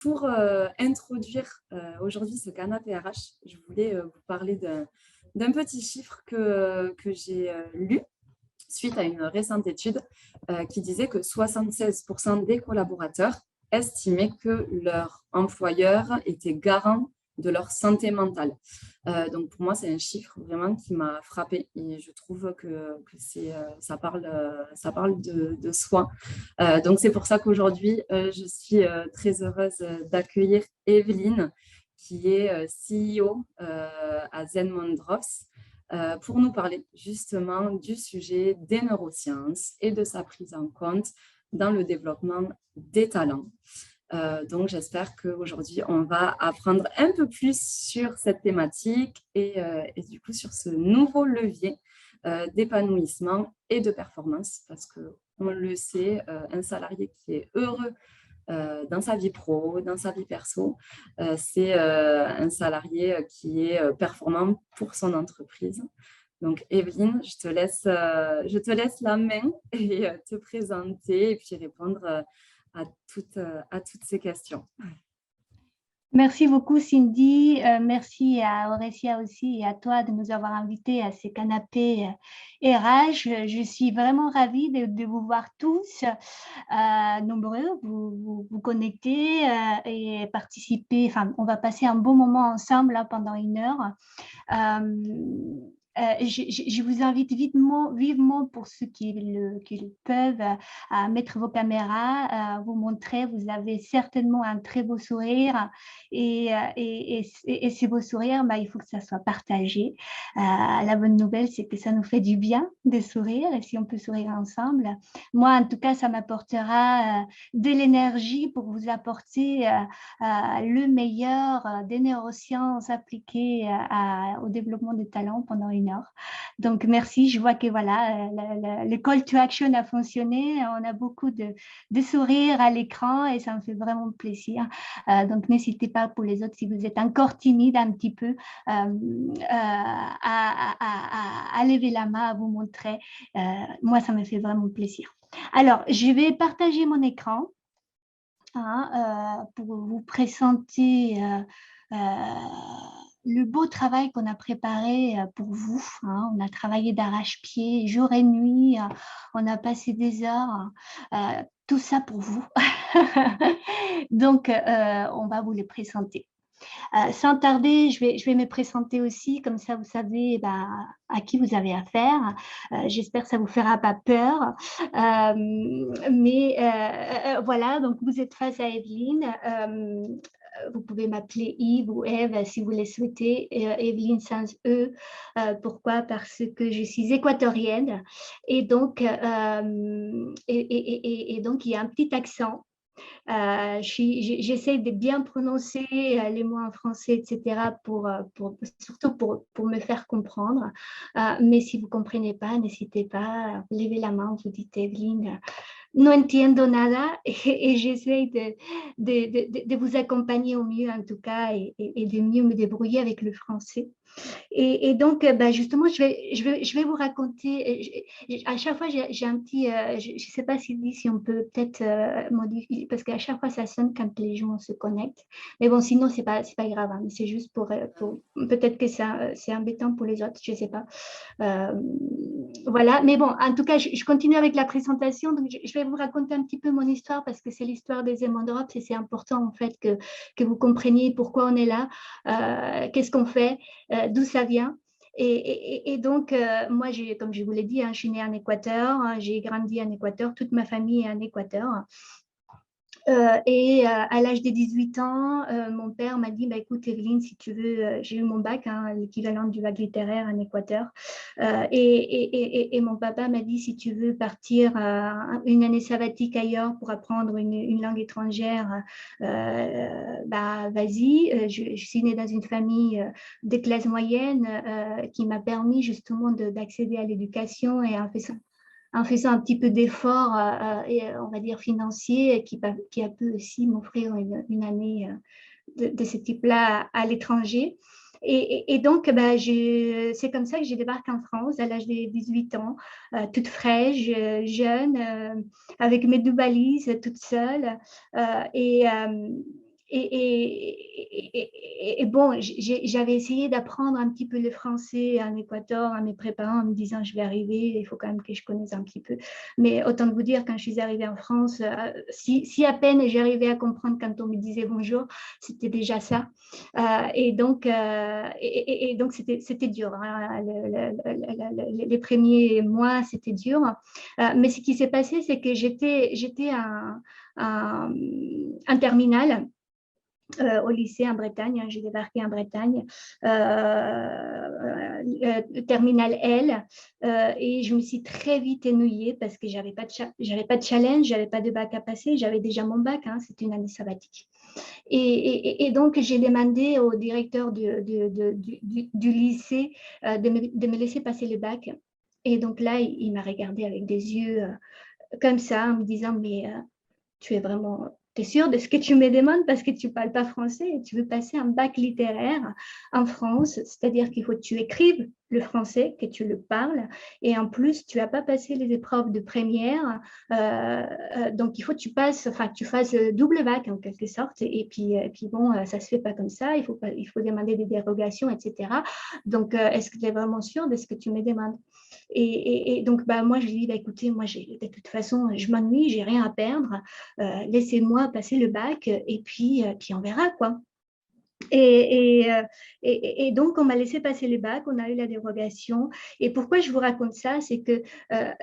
Pour introduire aujourd'hui ce canapé RH, je voulais vous parler d'un petit chiffre que j'ai lu suite à une récente étude qui disait que 76% des collaborateurs estimaient que leur employeur était garant de leur santé mentale. Donc pour moi, c'est un chiffre vraiment qui m'a frappée et je trouve que ça parle de soi. Donc c'est pour ça qu'aujourd'hui, je suis très heureuse d'accueillir Evelyne, qui est CEO à Zen Mondros, pour nous parler justement du sujet des neurosciences et de sa prise en compte dans le développement des talents. Donc, j'espère qu'aujourd'hui, on va apprendre un peu plus sur cette thématique et du coup sur ce nouveau levier d'épanouissement et de performance, parce qu'on le sait, un salarié qui est heureux dans sa vie pro, dans sa vie perso, c'est un salarié qui est performant pour son entreprise. Donc, Evelyne, je te laisse la main et te présenter et puis répondre à toutes ces questions. Merci beaucoup Cindy, merci à Aurécia aussi et à toi de nous avoir invités à ces canapés RH. Je suis vraiment ravie de vous voir tous nombreux, vous connecter et participer. Enfin, on va passer un bon moment ensemble là, pendant 1 heure. Je vous invite vivement pour ceux qui le peuvent à mettre vos caméras, à vous montrer. Vous avez certainement un très beau sourire et ces beaux sourires, il faut que ça soit partagé. La bonne nouvelle, c'est que ça nous fait du bien de sourire et si on peut sourire ensemble. Moi, en tout cas, ça m'apportera de l'énergie pour vous apporter le meilleur des neurosciences appliquées au développement des talents pendant 1 heure. Donc, merci. Je vois que voilà, le call to action a fonctionné. On a beaucoup de sourires à l'écran et ça me fait vraiment plaisir. Donc, n'hésitez pas pour les autres, si vous êtes encore timide un petit peu, à lever la main, à vous montrer. Moi, ça me fait vraiment plaisir. Alors, je vais partager mon écran pour vous présenter le beau travail qu'on a préparé pour vous. On a travaillé d'arrache-pied, jour et nuit, on a passé des heures, tout ça pour vous. Donc, on va vous les présenter. Sans tarder, je vais me présenter aussi, comme ça vous savez à qui vous avez affaire. J'espère que ça ne vous fera pas peur. Voilà, donc vous êtes face à Evelyne. Vous pouvez m'appeler Yves ou Eve si vous le souhaitez. Evelyne sans E. Pourquoi? Parce que je suis équatorienne. Et donc, donc il y a un petit accent. J'essaie de bien prononcer les mots en français, etc., surtout pour me faire comprendre. Mais si vous ne comprenez pas, n'hésitez pas, levez la main, vous dites Evelyne, no entiendo nada, et j'essaie de vous accompagner au mieux, en tout cas, et de mieux me débrouiller avec le français. Et donc, justement, je vais vous raconter. À chaque fois, j'ai un petit. Je ne sais pas si on peut peut-être modifier, parce qu'à chaque fois, ça sonne quand les gens se connectent. Mais bon, sinon, c'est pas grave. Hein, c'est juste pour peut-être que c'est embêtant pour les autres, je ne sais pas. Voilà. Mais bon, en tout cas, je continue avec la présentation. Donc, je vais vous raconter un petit peu mon histoire parce que c'est l'histoire des Zen Mondros et c'est important en fait que vous compreniez pourquoi on est là, qu'est-ce qu'on fait. D'où ça vient. Et donc, moi, comme je vous l'ai dit, je suis née en Équateur, j'ai grandi en Équateur, toute ma famille est en Équateur. À l'âge de 18 ans, mon père m'a dit, écoute Evelyne, si tu veux, j'ai eu mon bac, l'équivalent du bac littéraire en Équateur. Et mon papa m'a dit, si tu veux partir une année sabbatique ailleurs pour apprendre une langue étrangère, vas-y. Je suis née dans une famille de classe moyenne qui m'a permis justement d'accéder à l'éducation et en faisant un petit peu d'efforts, on va dire financiers, qui a pu aussi m'offrir une année de ce type-là à l'étranger. Et donc, c'est comme ça que j'ai débarqué en France à l'âge de 18 ans, toute fraîche, jeune, avec mes 2 valises, toute seule. et bon, j'avais essayé d'apprendre un petit peu le français en Équateur, en me préparant, en me disant je vais arriver, il faut quand même que je connaisse un petit peu. Mais autant de vous dire, quand je suis arrivée en France, si à peine j'arrivais à comprendre quand on me disait bonjour, c'était déjà ça. Donc c'était dur. Hein. Les premiers mois, c'était dur. Mais ce qui s'est passé, c'est que j'étais en terminale au lycée en Bretagne. J'ai débarqué en Bretagne, terminale L, et je me suis très vite ennuyée parce que j'avais pas de challenge, j'avais pas de bac à passer, j'avais déjà mon bac, hein, c'était une année sabbatique. Et donc, j'ai demandé au directeur du lycée de me laisser passer le bac. Et donc là, il m'a regardé avec des yeux comme ça, en me disant, mais tu es vraiment, tu es sûr de ce que tu me demandes parce que tu ne parles pas français et tu veux passer un bac littéraire en France, c'est-à-dire qu'il faut que tu écrives le français, que tu le parles, et en plus, tu n'as pas passé les épreuves de première, donc il faut que tu passes, enfin, que tu fasses double bac en quelque sorte, et puis bon, ça ne se fait pas comme ça, il faut demander des dérogations, etc. Donc, est-ce que tu es vraiment sûr de ce que tu me demandes? Et donc, bah, moi, je lui dis, bah, écoutez, moi, de toute façon, je m'ennuie, j'ai rien à perdre, laissez-moi passer le bac, et puis on verra, quoi. Et donc, on m'a laissé passer le bac, on a eu la dérogation. Et pourquoi je vous raconte ça, c'est que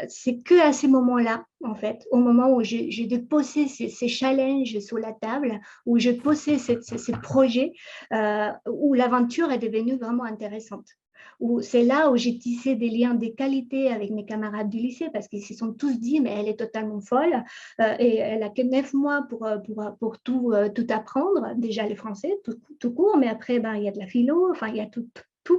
c'est que à ces moments-là, en fait, au moment où j'ai déposé ces challenges sur la table, où je posais ces projets, où l'aventure est devenue vraiment intéressante. C'est là où j'ai tissé des liens de qualité avec mes camarades du lycée parce qu'ils se sont tous dit mais elle est totalement folle et elle a que 9 mois pour tout apprendre, déjà le français tout court, mais après ben, il y a de la philo, enfin il y a tout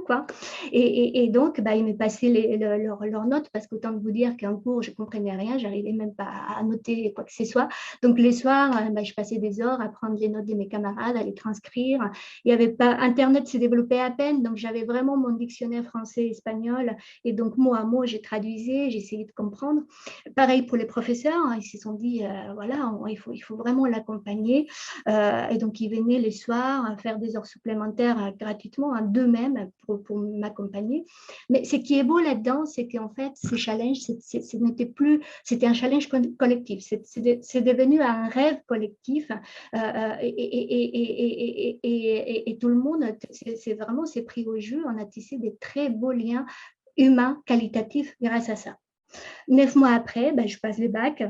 quoi. Et donc, bah, ils me passaient leurs notes parce qu'autant vous dire qu'en cours, je ne comprenais rien, je n'arrivais même pas à noter quoi que ce soit. Donc, les soirs, bah, je passais des heures à prendre les notes de mes camarades, à les transcrire. Il y avait pas, Internet se développait à peine, donc j'avais vraiment mon dictionnaire français-espagnol. Et donc, mot à mot, j'ai traduisé, j'ai essayé de comprendre. Pareil pour les professeurs, hein, ils se sont dit, voilà, il faut vraiment l'accompagner. Et donc, ils venaient les soirs faire des heures supplémentaires gratuitement, hein, d'eux-mêmes pour m'accompagner. Mais ce qui est beau là-dedans, c'est qu'en fait, ces challenges, ce n'était plus, c'était un challenge collectif. C'est devenu un rêve collectif et tout le monde, c'est pris au jeu. On a tissé des très beaux liens humains, qualitatifs grâce à ça. 9 mois après, ben, je passe le bac.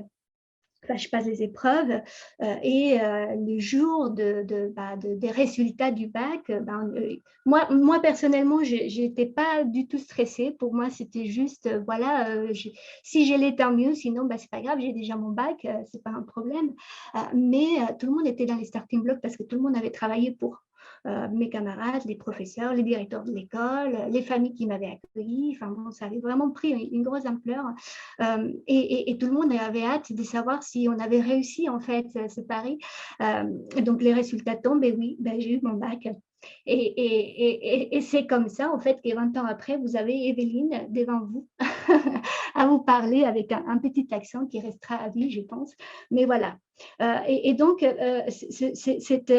Enfin, je passe les épreuves et le jour des résultats du bac, moi personnellement, je n'étais pas du tout stressée. Pour moi, c'était juste, voilà, si j'ai l'ai, tant mieux. Sinon, ce n'est pas grave, j'ai déjà mon bac, ce n'est pas un problème. Mais tout le monde était dans les starting blocks parce que tout le monde avait travaillé pour. Mes camarades, les professeurs, les directeurs de l'école, les familles qui m'avaient accueilli. Enfin bon, ça avait vraiment pris une grosse ampleur et tout le monde avait hâte de savoir si on avait réussi en fait ce pari. Donc les résultats tombent et oui, j'ai eu mon bac. Et c'est comme ça, en fait, que 20 ans après, vous avez Evelyne devant vous à vous parler avec un petit accent qui restera à vie, je pense. Mais voilà. Et donc, cette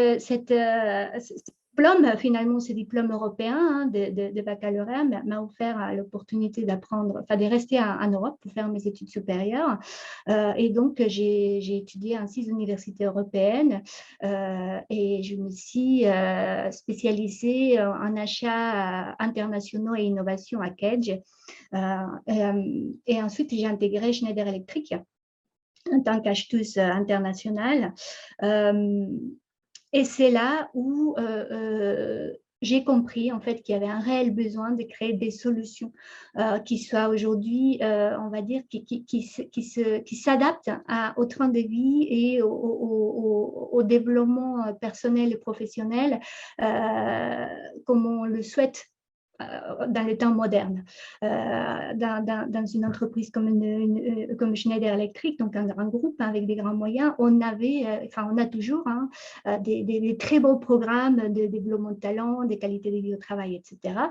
diplôme, finalement, ce diplôme européen hein, de baccalauréat m'a offert l'opportunité d'apprendre, enfin de rester en Europe pour faire mes études supérieures. Et donc, j'ai étudié en 6 universités européennes et je me suis spécialisée en achats internationaux et innovation à Kedge. Et ensuite, j'ai intégré Schneider Electric en tant qu'acheteuse internationale. Et c'est là où j'ai compris en fait qu'il y avait un réel besoin de créer des solutions qui soient aujourd'hui, on va dire, qui s'adaptent au train de vie et au développement personnel et professionnel comme on le souhaite dans les temps modernes. Dans une entreprise comme Schneider Electric, donc un grand groupe avec des grands moyens, on a toujours des très beaux programmes de développement de talent, des qualités de vie au travail, etc.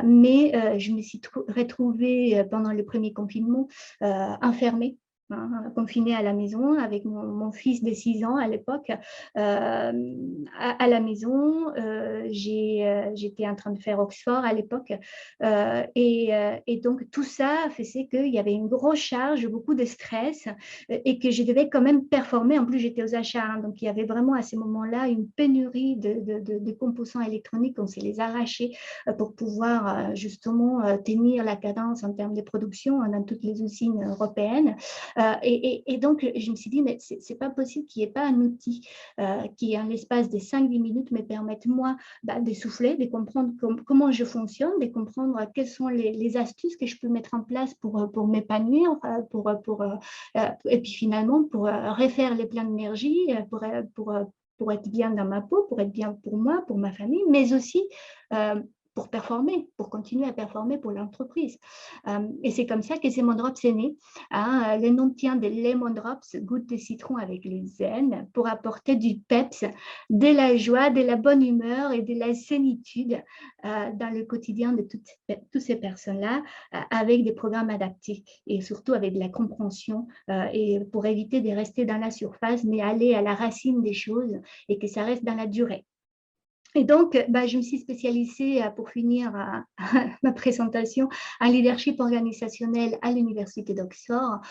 Mais je me suis retrouvée pendant le premier confinement enfermée hein, confinée à la maison avec mon fils de 6 ans à l'époque. À la maison, j'étais en train de faire Oxford à l'époque. Et donc, tout ça faisait qu'il y avait une grosse charge, beaucoup de stress et que je devais quand même performer. En plus, j'étais aux achats. Hein, donc, il y avait vraiment à ces moments-là une pénurie de composants électroniques. On s'est les arrachés pour pouvoir justement tenir la cadence en termes de production dans toutes les usines européennes. Et donc, je me suis dit, mais c'est pas possible qu'il n'y ait pas un outil qui, en l'espace de 5-10 minutes, me permette, moi, de souffler, de comprendre comment je fonctionne, de comprendre quelles sont les astuces que je peux mettre en place pour m'épanouir, et puis finalement, pour refaire les plans d'énergie, pour être bien dans ma peau, pour être bien pour moi, pour ma famille, mais aussi pour performer, pour continuer à performer pour l'entreprise. Et c'est comme ça que Lemon Drops est né. Hein, le nom tient de Lemon Drops, goutte de citron avec le zen, pour apporter du peps, de la joie, de la bonne humeur et de la zénitude dans le quotidien de toutes ces personnes-là, avec des programmes adaptés et surtout avec de la compréhension et pour éviter de rester dans la surface, mais aller à la racine des choses et que ça reste dans la durée. Et donc, je me suis spécialisée, pour finir ma présentation, en leadership organisationnel à l'Université d'Oxford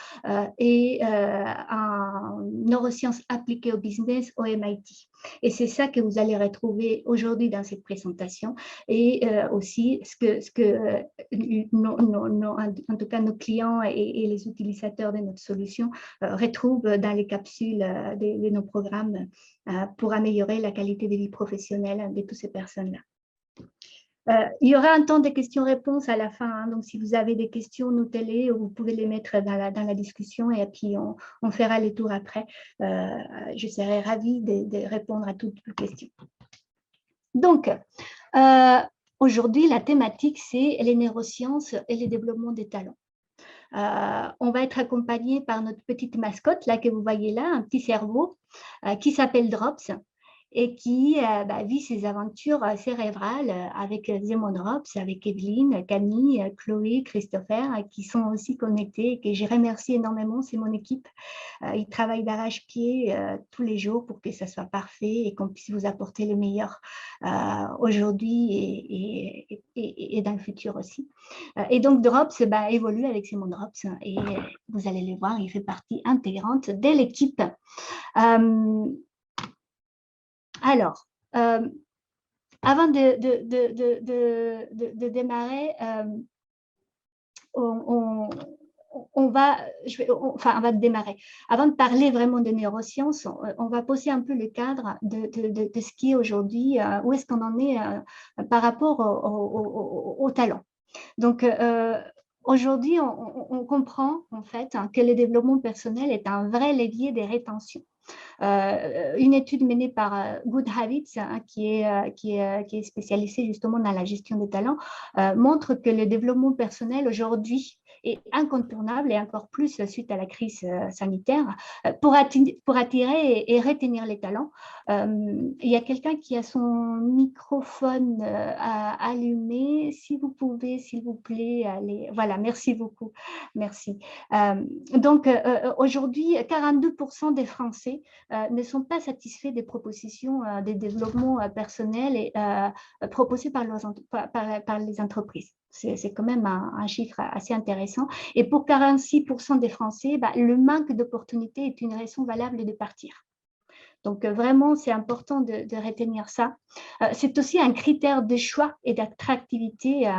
et en neurosciences appliquées au business au MIT. Et c'est ça que vous allez retrouver aujourd'hui dans cette présentation et aussi ce que en tout cas nos clients et les utilisateurs de notre solution retrouvent dans les capsules de nos programmes pour améliorer la qualité de vie professionnelle de toutes ces personnes-là. Il y aura un temps de questions-réponses à la fin, hein, donc si vous avez des questions, notez-les ou vous pouvez les mettre dans la discussion et puis on fera les tours après. Je serai ravie de répondre à toutes vos questions. Donc, aujourd'hui, la thématique, c'est les neurosciences et le développement des talents. On va être accompagné par notre petite mascotte, là que vous voyez là, un petit cerveau qui s'appelle Drops et qui vit ses aventures cérébrales avec Lemon Drops, avec Evelyne, Camille, Chloé, Christopher, qui sont aussi connectés et que je remercie énormément, c'est mon équipe. Ils travaillent d'arrache-pied tous les jours pour que ça soit parfait et qu'on puisse vous apporter le meilleur aujourd'hui et dans le futur aussi. Et donc, Drops évolue avec Lemon Drops et vous allez le voir, il fait partie intégrante de l'équipe. Alors, avant de démarrer, on va démarrer. Avant de parler vraiment de neurosciences, on va poser un peu le cadre de ce qui est aujourd'hui, où est-ce qu'on en est par rapport au talent. Donc, aujourd'hui, on comprend en fait que le développement personnel est un vrai levier de rétention. Une étude menée par Good Habits, hein, qui est spécialisée justement dans la gestion des talents, montre que le développement personnel aujourd'hui est incontournable et encore plus suite à la crise sanitaire pour attirer et retenir les talents. Il y a quelqu'un qui a son microphone allumé. Si vous pouvez, s'il vous plaît, aller. Voilà, merci beaucoup. Merci. Donc, aujourd'hui, 42% des Français ne sont pas satisfaits des propositions de développement personnel proposées par les entreprises. C'est quand même un chiffre assez intéressant. Et pour 46% des Français, le manque d'opportunités est une raison valable de partir. Donc, vraiment, c'est important de retenir ça. C'est aussi un critère de choix et d'attractivité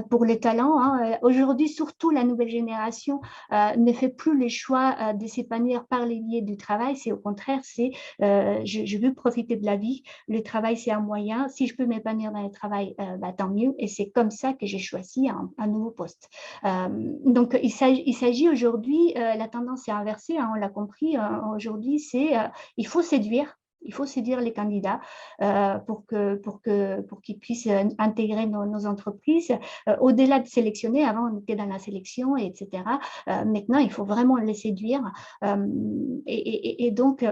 pour les talents. Hein. Aujourd'hui, surtout, la nouvelle génération ne fait plus les choix de s'épanouir par les biais du travail. C'est au contraire, c'est je veux profiter de la vie. Le travail, c'est un moyen. Si je peux m'épanouir dans le travail, tant mieux. Et c'est comme ça que j'ai choisi un nouveau poste. Donc, il s'agit aujourd'hui, la tendance est inversée, hein, on l'a compris, aujourd'hui, c'est il faut séduire les candidats pour qu'ils puissent intégrer nos entreprises. Au-delà de sélectionner, avant on était dans la sélection, etc. Maintenant, il faut vraiment les séduire. Et donc,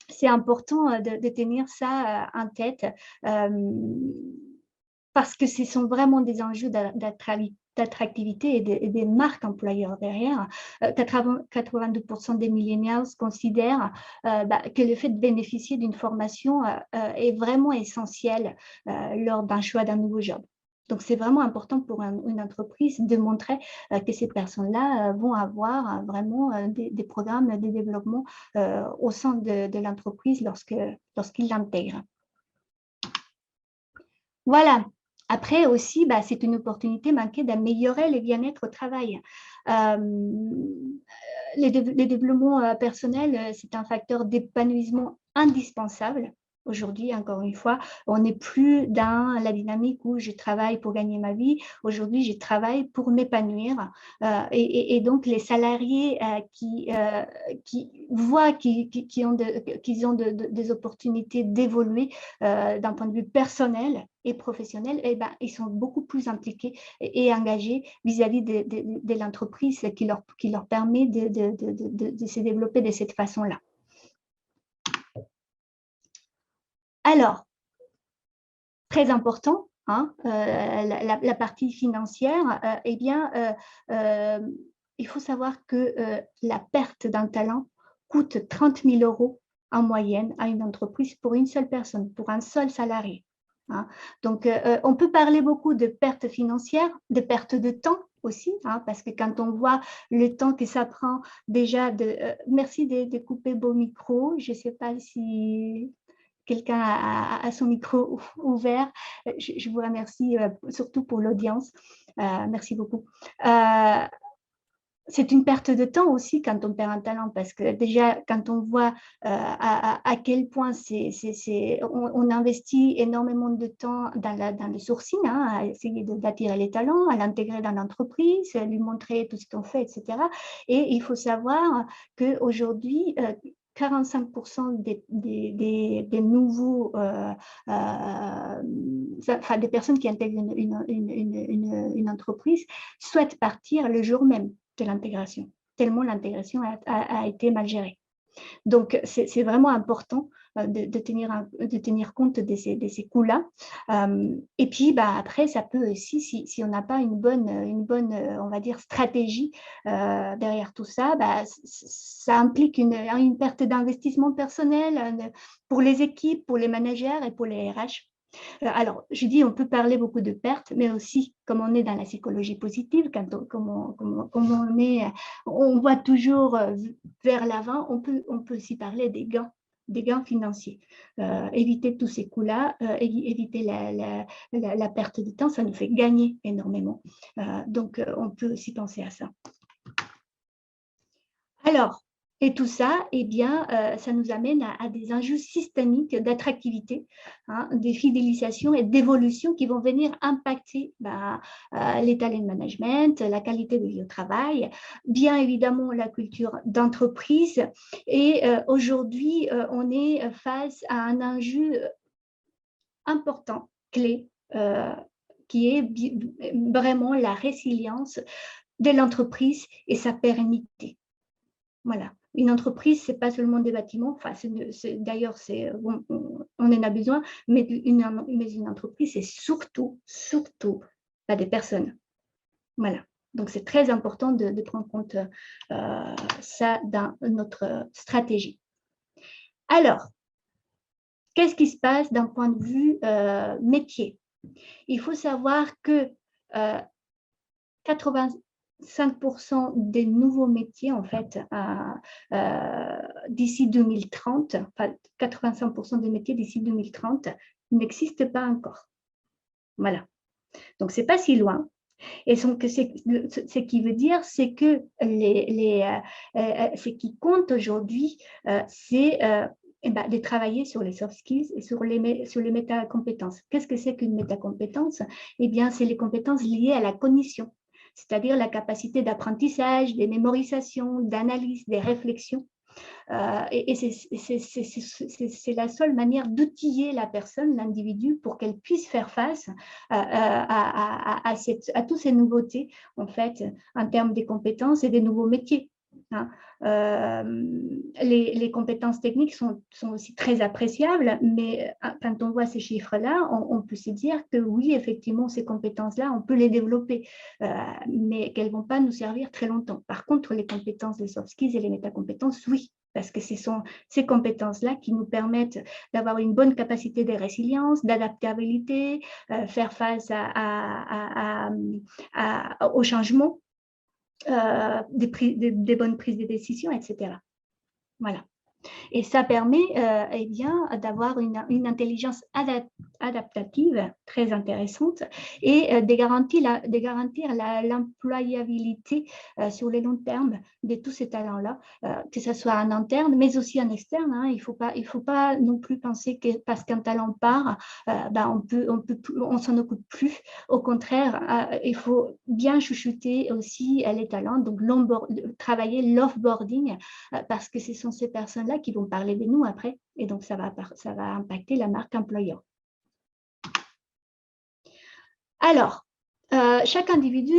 c'est important de tenir ça en tête parce que ce sont vraiment des enjeux d'attractivité et des marques employeurs derrière. 82% des millennials considèrent que le fait de bénéficier d'une formation est vraiment essentiel lors d'un choix d'un nouveau job. Donc, c'est vraiment important pour une entreprise de montrer que ces personnes-là vont avoir vraiment des programmes de développement au sein de l'entreprise lorsqu'ils l'intègrent. Voilà. Après aussi, c'est une opportunité manquée d'améliorer le bien-être au travail. Le développement personnel, c'est un facteur d'épanouissement indispensable. Aujourd'hui, encore une fois, on n'est plus dans la dynamique où je travaille pour gagner ma vie. Aujourd'hui, je travaille pour m'épanouir. Et donc, les salariés qui voient qu'ils ont des opportunités d'évoluer d'un point de vue personnel et professionnel, ils sont beaucoup plus impliqués et engagés vis-à-vis de l'entreprise qui leur permet de se développer de cette façon-là. Alors, très important, la partie financière, il faut savoir que la perte d'un talent coûte 30 000 € en moyenne à une entreprise pour une seule personne, pour un seul salarié. Donc, on peut parler beaucoup de perte financière, de perte de temps aussi, parce que quand on voit le temps que ça prend déjà merci de couper vos micros, je ne sais pas si quelqu'un a son micro ouvert. Je vous remercie surtout pour l'audience. Merci beaucoup. C'est une perte de temps aussi quand on perd un talent, parce que déjà, quand on voit à quel point on investit énormément de temps dans le sourcing, à essayer d'attirer les talents, à l'intégrer dans l'entreprise, lui montrer tout ce qu'on fait, etc. Et il faut savoir qu'aujourd'hui, 45% des nouveaux, des personnes qui intègrent une entreprise souhaitent partir le jour même de l'intégration, tellement l'intégration a été mal gérée. Donc, c'est vraiment important de tenir compte de ces coûts-là. Et puis, après, ça peut aussi, si on n'a pas une bonne, on va dire, stratégie derrière tout ça, ça implique une perte d'investissement personnel pour les équipes, pour les managers et pour les RH. Alors, je dis, on peut parler beaucoup de pertes, mais aussi, comme on est dans la psychologie positive, on voit toujours vers l'avant, on peut aussi parler des gains financiers. Éviter tous ces coûts-là, éviter la perte de temps, ça nous fait gagner énormément. Donc, on peut aussi penser à ça. Alors, et tout ça, ça nous amène à des enjeux systémiques d'attractivité, de fidélisation et d'évolution qui vont venir impacter les talents de management, la qualité de vie au travail, bien évidemment la culture d'entreprise. Et aujourd'hui, on est face à un enjeu important, clé, qui est vraiment la résilience de l'entreprise et sa pérennité. Voilà. Une entreprise, ce n'est pas seulement des bâtiments, d'ailleurs, on en a besoin, mais une entreprise, c'est surtout des personnes. Voilà. Donc, c'est très important de prendre en compte ça dans notre stratégie. Alors, qu'est-ce qui se passe d'un point de vue métier? Il faut savoir que 85% des nouveaux métiers, en fait, d'ici 2030, 85% des métiers d'ici 2030 n'existent pas encore. Voilà. Donc, ce n'est pas si loin. Et ce qui veut dire, c'est que ce qui compte aujourd'hui, c'est de travailler sur les soft skills et sur les métacompétences. Qu'est-ce que c'est qu'une métacompétence? Eh bien, c'est les compétences liées à la cognition, c'est-à-dire la capacité d'apprentissage, de mémorisation, d'analyse, des réflexions. Et c'est la seule manière d'outiller la personne, l'individu, pour qu'elle puisse faire face à toutes ces nouveautés, en fait, en termes des compétences et des nouveaux métiers. hein. Les compétences techniques sont aussi très appréciables, mais quand on voit ces chiffres-là, on peut se dire que oui, effectivement, ces compétences-là, on peut les développer, mais qu'elles ne vont pas nous servir très longtemps. Par contre, les compétences, les soft skills et les métacompétences, oui, parce que ce sont ces compétences-là qui nous permettent d'avoir une bonne capacité de résilience, d'adaptabilité, faire face aux changements, des bonnes prises de décision, etc. Voilà. Et ça permet eh bien, d'avoir une intelligence adaptative très intéressante et de garantir l'employabilité sur le long terme de tous ces talents-là, que ce soit en interne, mais aussi en externe. Hein. Il faut pas non plus penser que parce qu'un talent part, on s'en occupe plus. Au contraire, il faut bien chouchouter aussi les talents, donc travailler l'offboarding, parce que ce sont ces personnes-là qui vont parler de nous après, et donc ça va impacter la marque employeur. Alors, chaque individu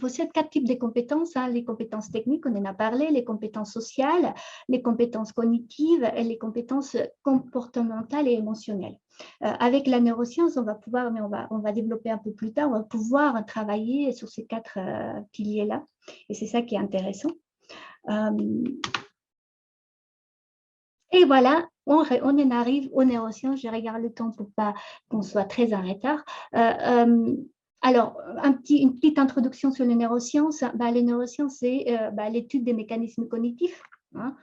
possède 4 types de compétences, hein. Les compétences techniques, on en a parlé, les compétences sociales, les compétences cognitives et les compétences comportementales et émotionnelles. Avec la neuroscience, on va pouvoir, mais on va développer un peu plus tard, on va pouvoir travailler sur ces 4 piliers-là, et c'est ça qui est intéressant. Et voilà, on en arrive aux neurosciences. Je regarde le temps pour pas qu'on soit très en retard. Alors, une petite introduction sur les neurosciences. Les neurosciences, c'est l'étude des mécanismes cognitifs. Hein,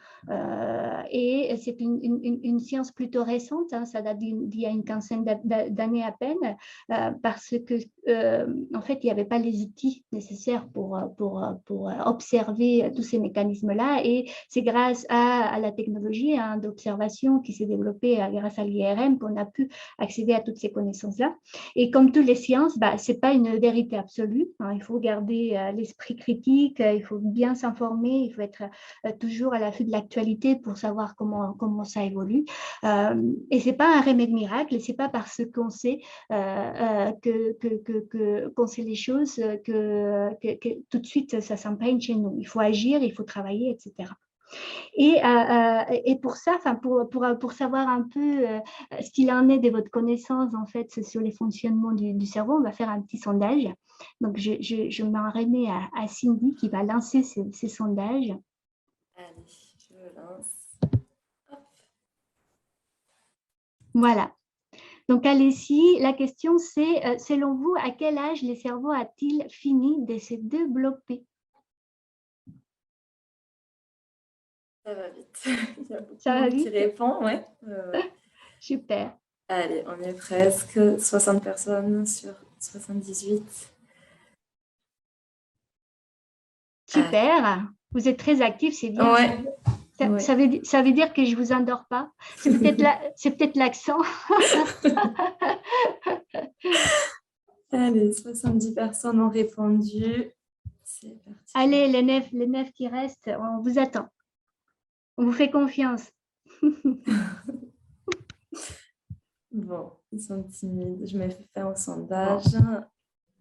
et c'est une science plutôt récente, hein, ça date d'il y a une quinzaine d'années à peine, parce que en fait, il n'y avait pas les outils nécessaires pour observer tous ces mécanismes-là, et c'est grâce à la technologie, hein, d'observation qui s'est développée grâce à l'IRM qu'on a pu accéder à toutes ces connaissances-là. Et comme toutes les sciences, ce n'est pas une vérité absolue, hein, il faut garder l'esprit critique, il faut bien s'informer, il faut être toujours à l'affût de l'actualité pour savoir comment ça évolue. Et ce n'est pas un remède miracle, ce n'est pas parce qu'on sait qu'on sait les choses que tout de suite ça s'imprègne chez nous. Il faut agir, il faut travailler, etc. Et pour ça, pour savoir un peu ce qu'il en est de votre connaissance en fait sur les fonctionnements du cerveau, on va faire un petit sondage. Donc, je m'en remets à Cindy qui va lancer ces sondages. Allez, je lance. Hop. Voilà. Donc, allez-y, la question c'est, selon vous, à quel âge le cerveau a-t-il fini de se développer? Ça va vite. Il y a beaucoup de monde qui répond, ouais. Super. Allez, on est presque 60 personnes sur 78. Super. Allez. Vous êtes très actifs, c'est bien. Ouais. Ça veut dire que je ne vous endors pas. C'est peut-être l'accent. Allez, 70 personnes ont répondu. C'est parti. Allez, les 9 qui restent, on vous attend. On vous fait confiance. Bon, ils sont timides. Je mets fin au sondage. Bon.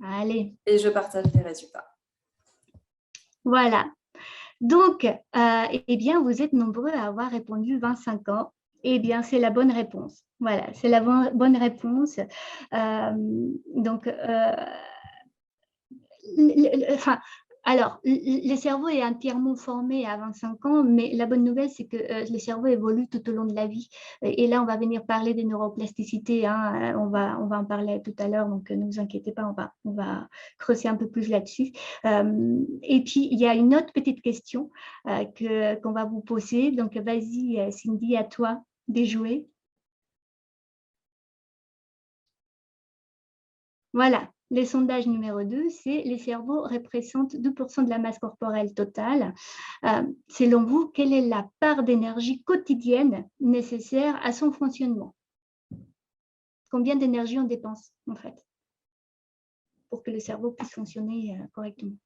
Allez. Et je partage les résultats. Voilà. Donc, eh bien, vous êtes nombreux à avoir répondu 25 ans. Eh bien, c'est la bonne réponse. Voilà, c'est la bonne réponse. Donc, alors, le cerveau est entièrement formé à 25 ans, mais la bonne nouvelle, c'est que le cerveau évolue tout au long de la vie. Et là, on va venir parler des neuroplasticités. Hein, on va en parler tout à l'heure, donc ne vous inquiétez pas, on va creuser un peu plus là-dessus. Et puis, il y a une autre petite question qu'on va vous poser. Donc, vas-y, Cindy, à toi de jouer. Voilà. Le sondage numéro 2, c'est les cerveaux représentent 2% de la masse corporelle totale. Selon vous, quelle est la part d'énergie quotidienne nécessaire à son fonctionnement? Combien d'énergie on dépense, en fait, pour que le cerveau puisse fonctionner correctement?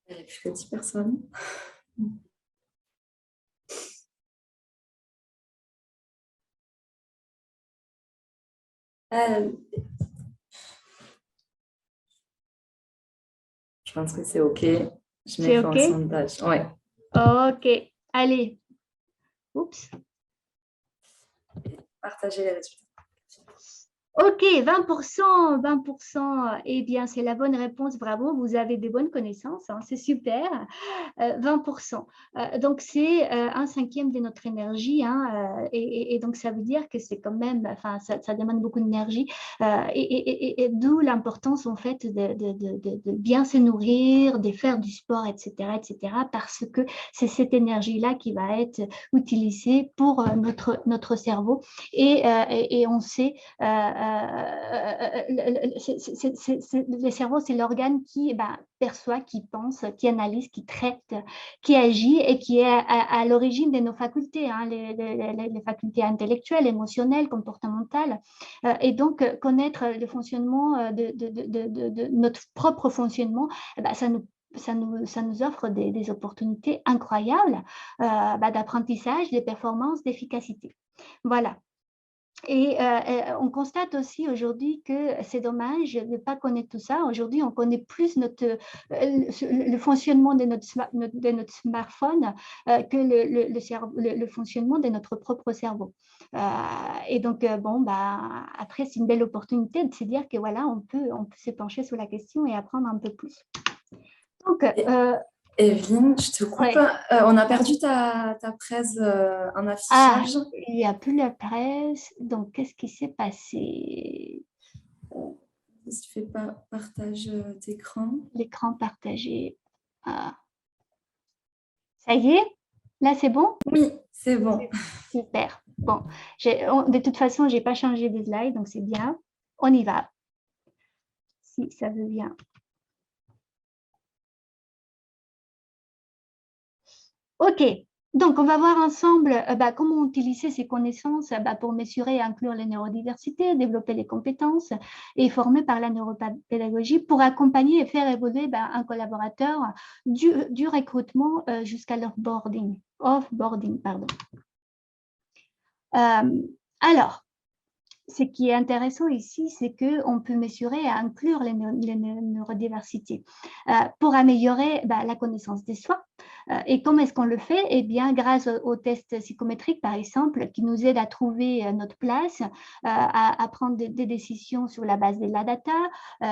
Il n'y a plus que 10 personnes. pense que c'est OK. Je mets C'est fin OK? au sondage. Ouais. OK. Allez. Oups. Partager les résultats. OK, 20%, 20%. Eh bien, c'est la bonne réponse. Bravo, vous avez des bonnes connaissances, hein, c'est super. 20%. Donc, c'est un cinquième de notre énergie, hein, et donc, ça veut dire que c'est quand même, enfin, ça demande beaucoup d'énergie, et d'où l'importance, en fait, de bien se nourrir, de faire du sport, etc., parce que c'est cette énergie-là qui va être utilisée pour notre cerveau. Et on sait, le cerveau, c'est l'organe qui perçoit, qui pense, qui analyse, qui traite, qui agit et qui est à l'origine de nos facultés, hein, les facultés intellectuelles, émotionnelles, comportementales. Et donc, connaître le fonctionnement de notre propre fonctionnement, ça nous offre des opportunités incroyables d'apprentissage, de performance, d'efficacité. Voilà. Et on constate aussi aujourd'hui que c'est dommage de ne pas connaître tout ça. Aujourd'hui, on connaît plus le fonctionnement de notre smartphone que le fonctionnement de notre propre cerveau. Et donc, après, c'est une belle opportunité de se dire que voilà, on peut se pencher sur la question et apprendre un peu plus. Donc, Evelyne, je te coupe. ouais. On a perdu ta presse en Ah, affichage. il n'y a plus la presse. Donc, qu'est-ce qui s'est passé? Si tu fais pas partage d'écran. L'écran partagé. Ah. Ça y est? Là, c'est bon? Oui, c'est bon. Super. Bon, de toute façon, je n'ai pas changé de slide, donc c'est bien. On y va. Si ça veut bien. OK. Donc, on va voir ensemble comment utiliser ces connaissances pour mesurer et inclure les neurodiversités, développer les compétences et former par la neuropédagogie pour accompagner et faire évoluer un collaborateur du recrutement jusqu'à offboarding, pardon. Alors, ce qui est intéressant ici, c'est qu'on peut mesurer et inclure les neurodiversités pour améliorer la connaissance de soi. Et comment est-ce qu'on le fait? Eh bien, grâce aux tests psychométriques, par exemple, qui nous aident à trouver notre place, à prendre des décisions sur la base de la data,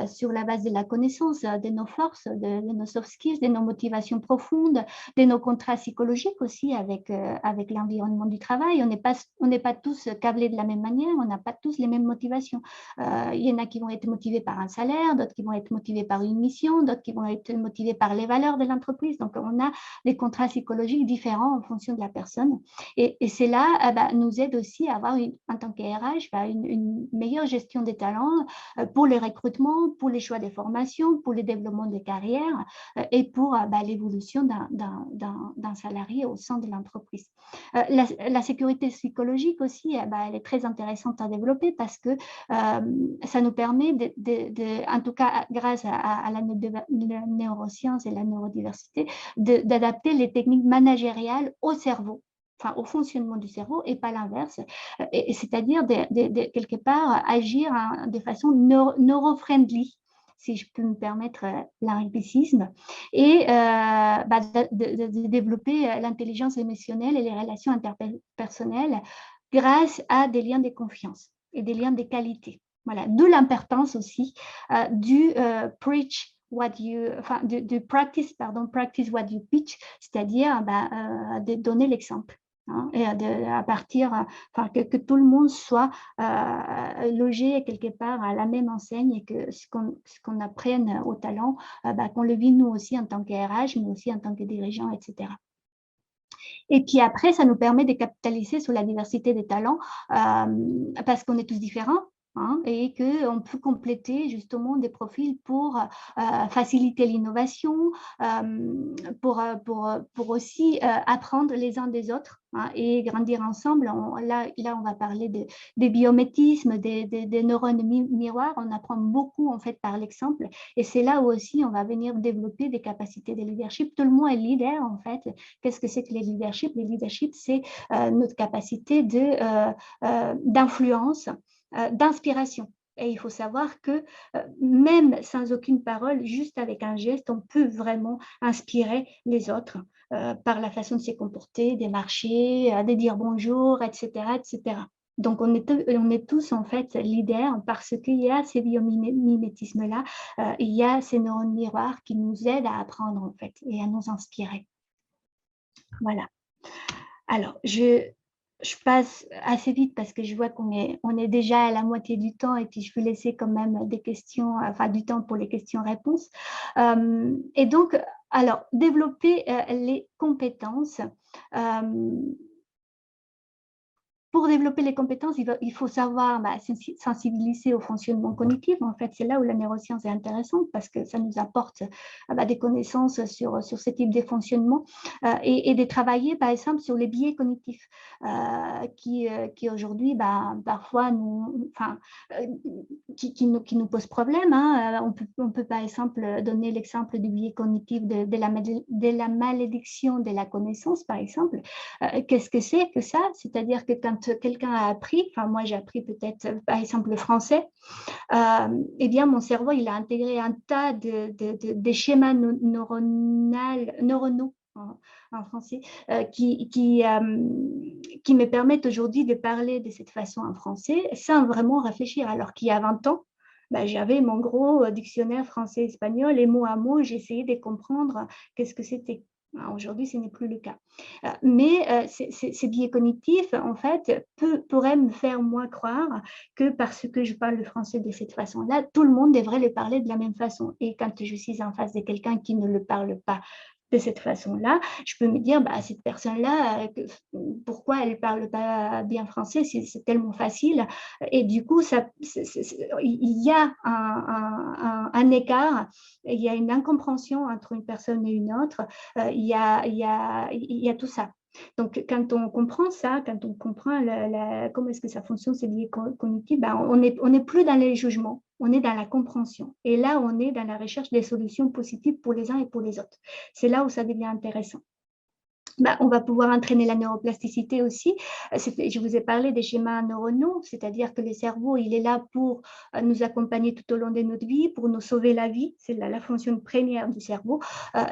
sur la base de la connaissance de nos forces, de nos soft skills, de nos motivations profondes, de nos contrats psychologiques aussi avec l'environnement du travail. On n'est pas tous câblés de la même manière, on n'a pas tous les mêmes motivations. Il y en a qui vont être motivés par un salaire, d'autres qui vont être motivés par une mission, d'autres qui vont être motivés par les valeurs de l'entreprise. Donc, on a des contrats psychologiques différents en fonction de la personne. Et cela nous aide aussi à avoir, en tant que RH, une meilleure gestion des talents pour les recrutements, pour les choix des formations, pour le développement des carrières et pour l'évolution d'un salarié au sein de l'entreprise. La sécurité psychologique aussi, elle est très intéressante à développer parce que ça nous permet, en tout cas grâce à la neuroscience et la neurodiversité, d'adapter les techniques managériales au cerveau, enfin au fonctionnement du cerveau et pas l'inverse, c'est-à-dire quelque part agir de façon neuro-friendly, si je peux me permettre l'anglicisme, et de développer l'intelligence émotionnelle et les relations interpersonnelles grâce à des liens de confiance et des liens de qualité. Voilà, d'où l'importance aussi du practice what you preach, c'est-à-dire de donner l'exemple. Hein, et à partir, que tout le monde soit logé quelque part à la même enseigne et que ce qu'on apprenne au talent, qu'on le vit nous aussi en tant que RH, mais aussi en tant que dirigeant, etc. Et puis après, ça nous permet de capitaliser sur la diversité des talents parce qu'on est tous différents. Hein, et qu'on peut compléter justement des profils pour faciliter l'innovation, pour aussi apprendre les uns des autres, hein, et grandir ensemble. Là, on va parler des biométismes, des neurones miroirs. On apprend beaucoup en fait par l'exemple. Et c'est là où aussi on va venir développer des capacités de leadership. Tout le monde est leader en fait. Qu'est-ce que c'est que les leadership? Les leadership, c'est notre capacité d'influence, d'inspiration. Et il faut savoir que même sans aucune parole, juste avec un geste, on peut vraiment inspirer les autres par la façon de se comporter, de marcher, de dire bonjour, etc., etc. Donc, on est tous en fait leaders parce qu'il y a ces biomimétismes-là, il y a ces neurones miroirs qui nous aident à apprendre en fait et à nous inspirer. Voilà. Alors, je passe assez vite parce que je vois qu'on est déjà à la moitié du temps et puis je veux laisser quand même des questions, enfin du temps pour les questions-réponses. Et donc, alors, développer les compétences. Pour développer les compétences, il faut savoir sensibiliser au fonctionnement cognitif. En fait, c'est là où la neuroscience est intéressante parce que ça nous apporte des connaissances sur ce type de fonctionnement et de travailler, par exemple, sur les biais cognitifs qui aujourd'hui, parfois, qui nous posent problème. Hein. On peut, par exemple, donner l'exemple du biais cognitif de la malédiction de la connaissance, par exemple. Qu'est-ce que c'est que ça? C'est-à-dire que quand quelqu'un a appris, enfin moi j'ai appris peut-être par exemple le français, eh bien mon cerveau il a intégré un tas de schémas neuronaux en français qui me permettent aujourd'hui de parler de cette façon en français sans vraiment réfléchir, alors qu'il y a 20 ans, j'avais mon gros dictionnaire français-espagnol et mot à mot, j'essayais de comprendre qu'est-ce que c'était. Aujourd'hui, ce n'est plus le cas. Mais ces biais cognitifs, en fait, pourraient me faire, moi, croire que parce que je parle le français de cette façon-là, tout le monde devrait le parler de la même façon. Et quand je suis en face de quelqu'un qui ne le parle pas de cette façon-là, je peux me dire, cette personne-là, pourquoi elle ne parle pas bien français, c'est tellement facile. Et du coup, il y a un écart, il y a une incompréhension entre une personne et une autre. Il y a tout ça. Donc, quand on comprend ça, quand on comprend comment est-ce que ça fonctionne, ces biais cognitifs, on n'est plus dans les jugements, on est dans la compréhension. Et là, on est dans la recherche des solutions positives pour les uns et pour les autres. C'est là où ça devient intéressant. On va pouvoir entraîner la neuroplasticité aussi. Je vous ai parlé des schémas neuronaux, c'est-à-dire que le cerveau, il est là pour nous accompagner tout au long de notre vie, pour nous sauver la vie, c'est la fonction première du cerveau,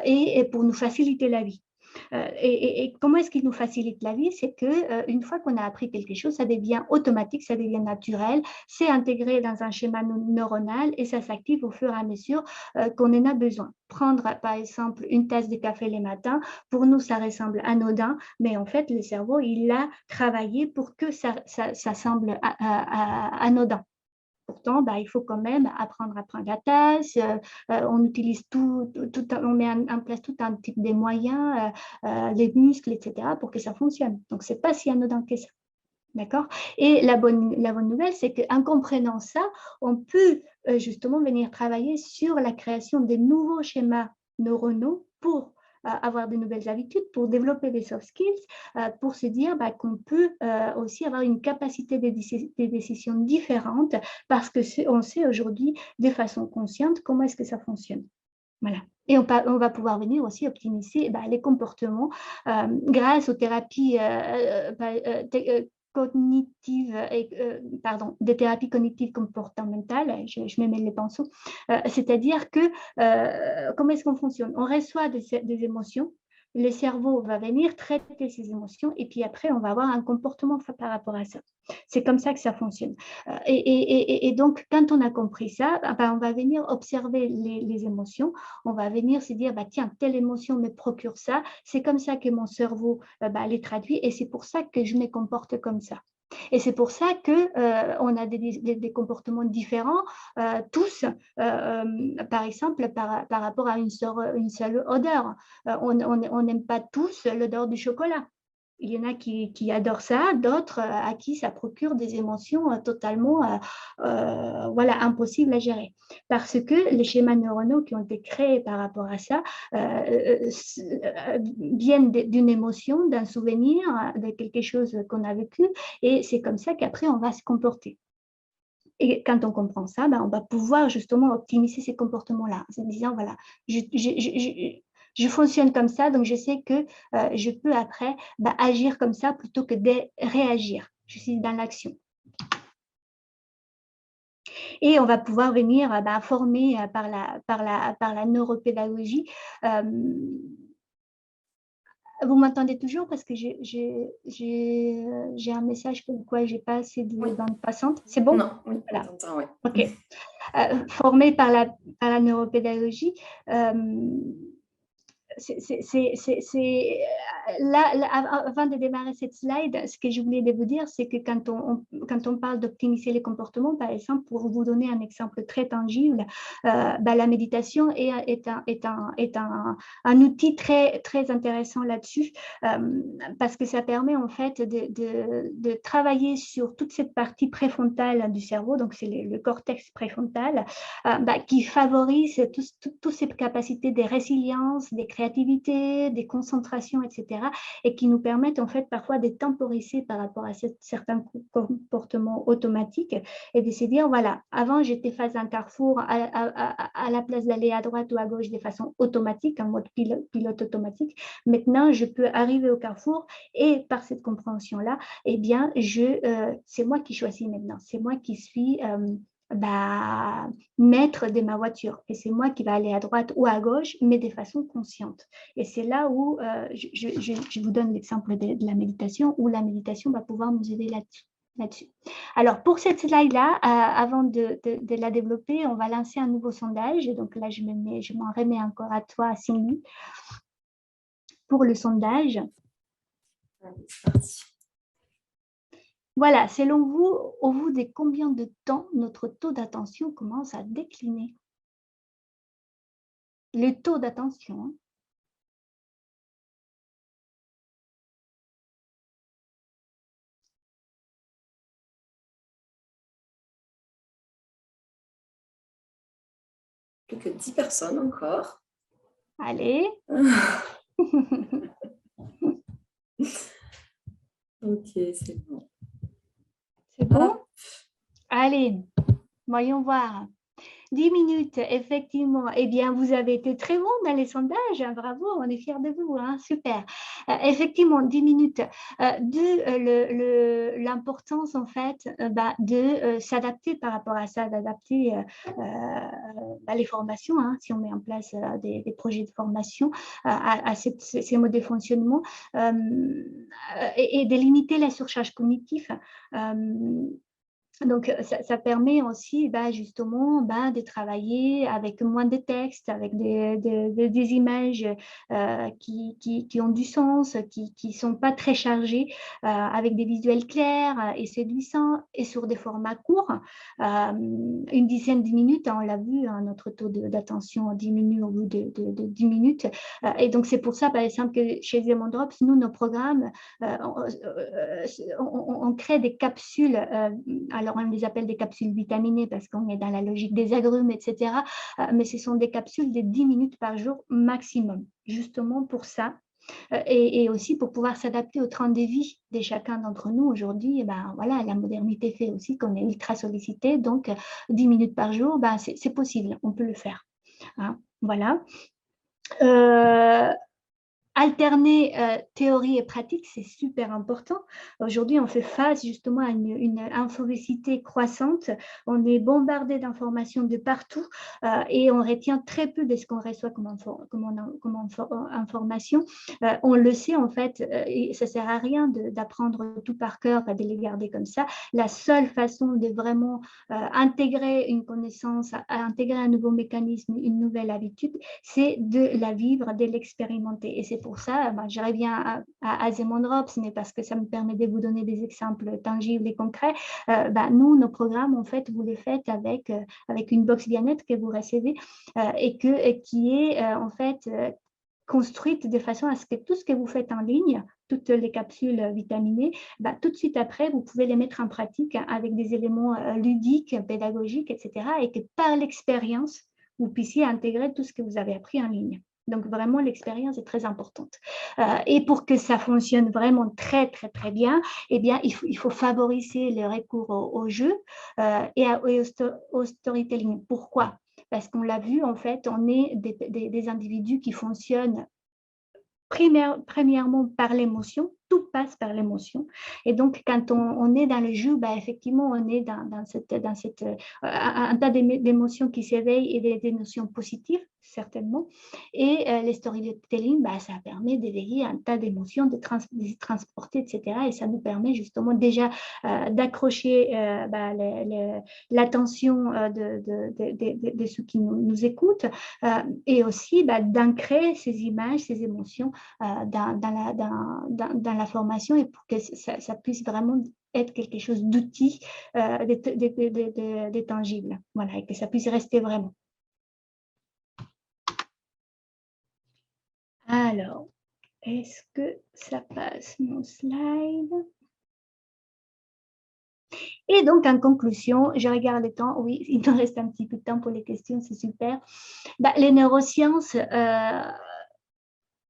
et pour nous faciliter la vie. Et comment est-ce qu'il nous facilite la vie? C'est qu'une fois qu'on a appris quelque chose, ça devient automatique, ça devient naturel, c'est intégré dans un schéma neuronal et ça s'active au fur et à mesure qu'on en a besoin. Prendre par exemple une tasse de café le matin, pour nous ça ressemble anodin, mais en fait le cerveau il a travaillé pour que ça semble anodin. Pourtant, il faut quand même apprendre à prendre la tasse. On utilise on met en place tout un type de moyens, les muscles, etc., pour que ça fonctionne. Donc, ce n'est pas si anodin que ça. D'accord? Et la bonne nouvelle, c'est qu'en comprenant ça, on peut justement venir travailler sur la création de nouveaux schémas neuronaux pour avoir de nouvelles habitudes, pour développer des soft skills, pour se dire qu'on peut aussi avoir une capacité de décision différente parce qu'on sait aujourd'hui de façon consciente comment est-ce que ça fonctionne. Voilà. Et on va pouvoir venir aussi optimiser les comportements grâce aux thérapies cognitives, des thérapies cognitives comportementales, je me mets les pinceaux, c'est-à-dire que comment est-ce qu'on fonctionne? On reçoit des émotions, le cerveau va venir traiter ces émotions et puis après, on va avoir un comportement par rapport à ça. C'est comme ça que ça fonctionne. Et donc, quand on a compris ça, on va venir observer les émotions, on va venir se dire, tiens, telle émotion me procure ça, c'est comme ça que mon cerveau les traduit et c'est pour ça que je me comporte comme ça. Et c'est pour ça qu'on a des comportements différents, tous, par exemple, par rapport à une seule odeur. On n'aime pas tous l'odeur du chocolat. Il y en a qui adorent ça, d'autres à qui ça procure des émotions totalement impossibles à gérer. Parce que les schémas neuronaux qui ont été créés par rapport à ça viennent d'une émotion, d'un souvenir, de quelque chose qu'on a vécu, et c'est comme ça qu'après on va se comporter. Et quand on comprend ça, on va pouvoir justement optimiser ces comportements-là, en se disant, voilà, je fonctionne comme ça, donc je sais que je peux après agir comme ça plutôt que de réagir. Je suis dans l'action. Et on va pouvoir venir former par la neuropédagogie. Vous m'entendez toujours parce que j'ai un message comme quoi j'ai pas assez de Oui. bande passante. C'est bon? Non, oui, Voilà. on t'entend, oui. OK. Formé par la neuropédagogie, là, avant de démarrer cette slide, ce que je voulais vous dire, c'est que quand on parle d'optimiser les comportements, par exemple, pour vous donner un exemple très tangible, la méditation est un outil très, très intéressant là-dessus, parce que ça permet en fait de travailler sur toute cette partie préfrontale du cerveau, donc c'est le cortex préfrontal, qui favorise toutes ces capacités de résilience, de créativité, de concentration, etc., et qui nous permettent en fait parfois de temporiser par rapport à certains comportements automatiques et de se dire, voilà, avant j'étais face à un carrefour à la place d'aller à droite ou à gauche de façon automatique, en mode pilote automatique. Maintenant, je peux arriver au carrefour et par cette compréhension-là, eh bien, c'est moi qui choisis maintenant, c'est moi qui suis maître de ma voiture. Et c'est moi qui va aller à droite ou à gauche, mais de façon consciente. Et c'est là où je vous donne l'exemple de la méditation, où la méditation va pouvoir nous aider là-dessus. Alors, pour cette slide-là, avant de la développer, on va lancer un nouveau sondage. Et donc là, je m'en remets encore à toi, Cindy, pour le sondage. Allez, c'est parti. Voilà, selon vous, au bout de combien de temps notre taux d'attention commence à décliner? Le taux d'attention. Hein. Plus que 10 personnes encore. Allez. Ok, c'est bon. C'est bon? Allez, voyons voir. 10 minutes, effectivement. Eh bien, vous avez été très bon dans les sondages. Hein, bravo, on est fiers de vous. Hein, super. Effectivement, 10 minutes. L'importance, en fait, de s'adapter par rapport à ça, d'adapter les formations, hein, si on met en place des projets de formation à ces modes de fonctionnement et de limiter la surcharge cognitive. Donc, ça permet aussi justement de travailler avec moins de textes, avec des images qui ont du sens, qui ne sont pas très chargées, avec des visuels clairs et séduisants et sur des formats courts. Une dizaine de minutes, on l'a vu, hein, notre taux d'attention diminue au bout de 10 minutes. Et donc, c'est pour ça, par exemple, que chez Zemon Drops, nous, nos programmes, on crée des capsules. Alors, on les appelle des capsules vitaminées parce qu'on est dans la logique des agrumes, etc. Mais ce sont des capsules de 10 minutes par jour maximum, justement pour ça. Et aussi pour pouvoir s'adapter au train de vie de chacun d'entre nous aujourd'hui. Voilà, la modernité fait aussi qu'on est ultra sollicité. Donc, 10 minutes par jour, c'est possible, on peut le faire. Hein, voilà. Alterner théorie et pratique, c'est super important. Aujourd'hui, on fait face justement à une infobésité croissante. On est bombardé d'informations de partout et on retient très peu de ce qu'on reçoit comme information. On le sait, en fait, ça ne sert à rien d'apprendre tout par cœur, de les garder comme ça. La seule façon de vraiment intégrer une connaissance, intégrer un nouveau mécanisme, une nouvelle habitude, c'est de la vivre, de l'expérimenter. Et c'est pour ça, je reviens à Zemon Drops, mais parce que ça me permet de vous donner des exemples tangibles et concrets. Nous, nos programmes, en fait, vous les faites avec une box bien-être que vous recevez et qui est en fait construite de façon à ce que tout ce que vous faites en ligne, toutes les capsules vitaminées, tout de suite après, vous pouvez les mettre en pratique avec des éléments ludiques, pédagogiques, etc. Et que par l'expérience, vous puissiez intégrer tout ce que vous avez appris en ligne. Donc, vraiment, l'expérience est très importante. Et pour que ça fonctionne vraiment très, très, très bien, eh bien, il faut favoriser le recours au jeu et au storytelling. Pourquoi? Parce qu'on l'a vu, en fait, on est des individus qui fonctionnent premièrement par l'émotion. tout passe par l'émotion. Et donc, quand on est dans le jeu, bah, effectivement, on est dans un tas d'émotions qui s'éveillent et des émotions positives, certainement. Et les storytelling, bah, ça permet d'éveiller un tas d'émotions, de les transporter, etc. Et ça nous permet justement déjà d'accrocher bah, l'attention de ceux qui nous écoutent et aussi bah, d'ancrer ces images, ces émotions dans la formation et pour que ça puisse vraiment être quelque chose d'outil, de tangible, voilà, et que ça puisse rester vraiment. Alors, est-ce que ça passe mon slide? Et donc, en conclusion, je regarde le temps. Oui, il nous reste un petit peu de temps pour les questions, c'est super. Bah, les neurosciences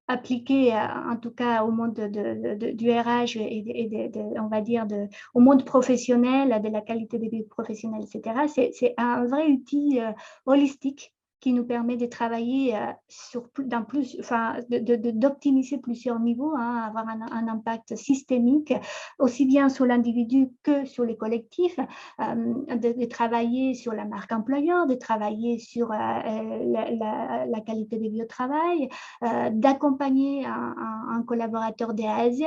appliquées, en tout cas au monde du RH et on va dire au monde professionnel, de la qualité de vie professionnelle, etc., c'est un vrai outil holistique qui nous permet de travailler d'optimiser plusieurs niveaux, hein, avoir un impact systémique, aussi bien sur l'individu que sur les collectifs, de travailler sur la marque employeur, de travailler sur la qualité de vie au travail, d'accompagner un collaborateur de A à Z,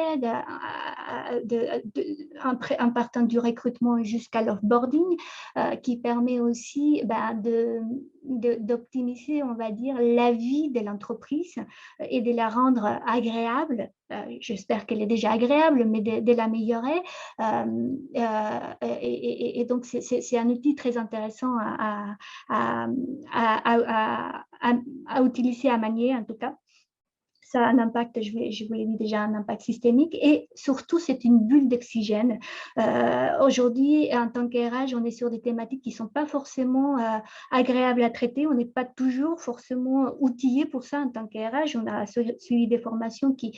en partant du recrutement jusqu'à l'offboarding, qui permet aussi d'optimiser, on va dire, la vie de l'entreprise et de la rendre agréable. J'espère qu'elle est déjà agréable, mais de l'améliorer. Et donc, c'est un outil très intéressant à utiliser, à manier en tout cas. Ça a un impact, je vous l'ai dit déjà, un impact systémique et surtout, c'est une bulle d'oxygène. Aujourd'hui, en tant qu'RH, on est sur des thématiques qui ne sont pas forcément agréables à traiter. On n'est pas toujours forcément outillé pour ça en tant qu'RH. On a suivi des formations qui,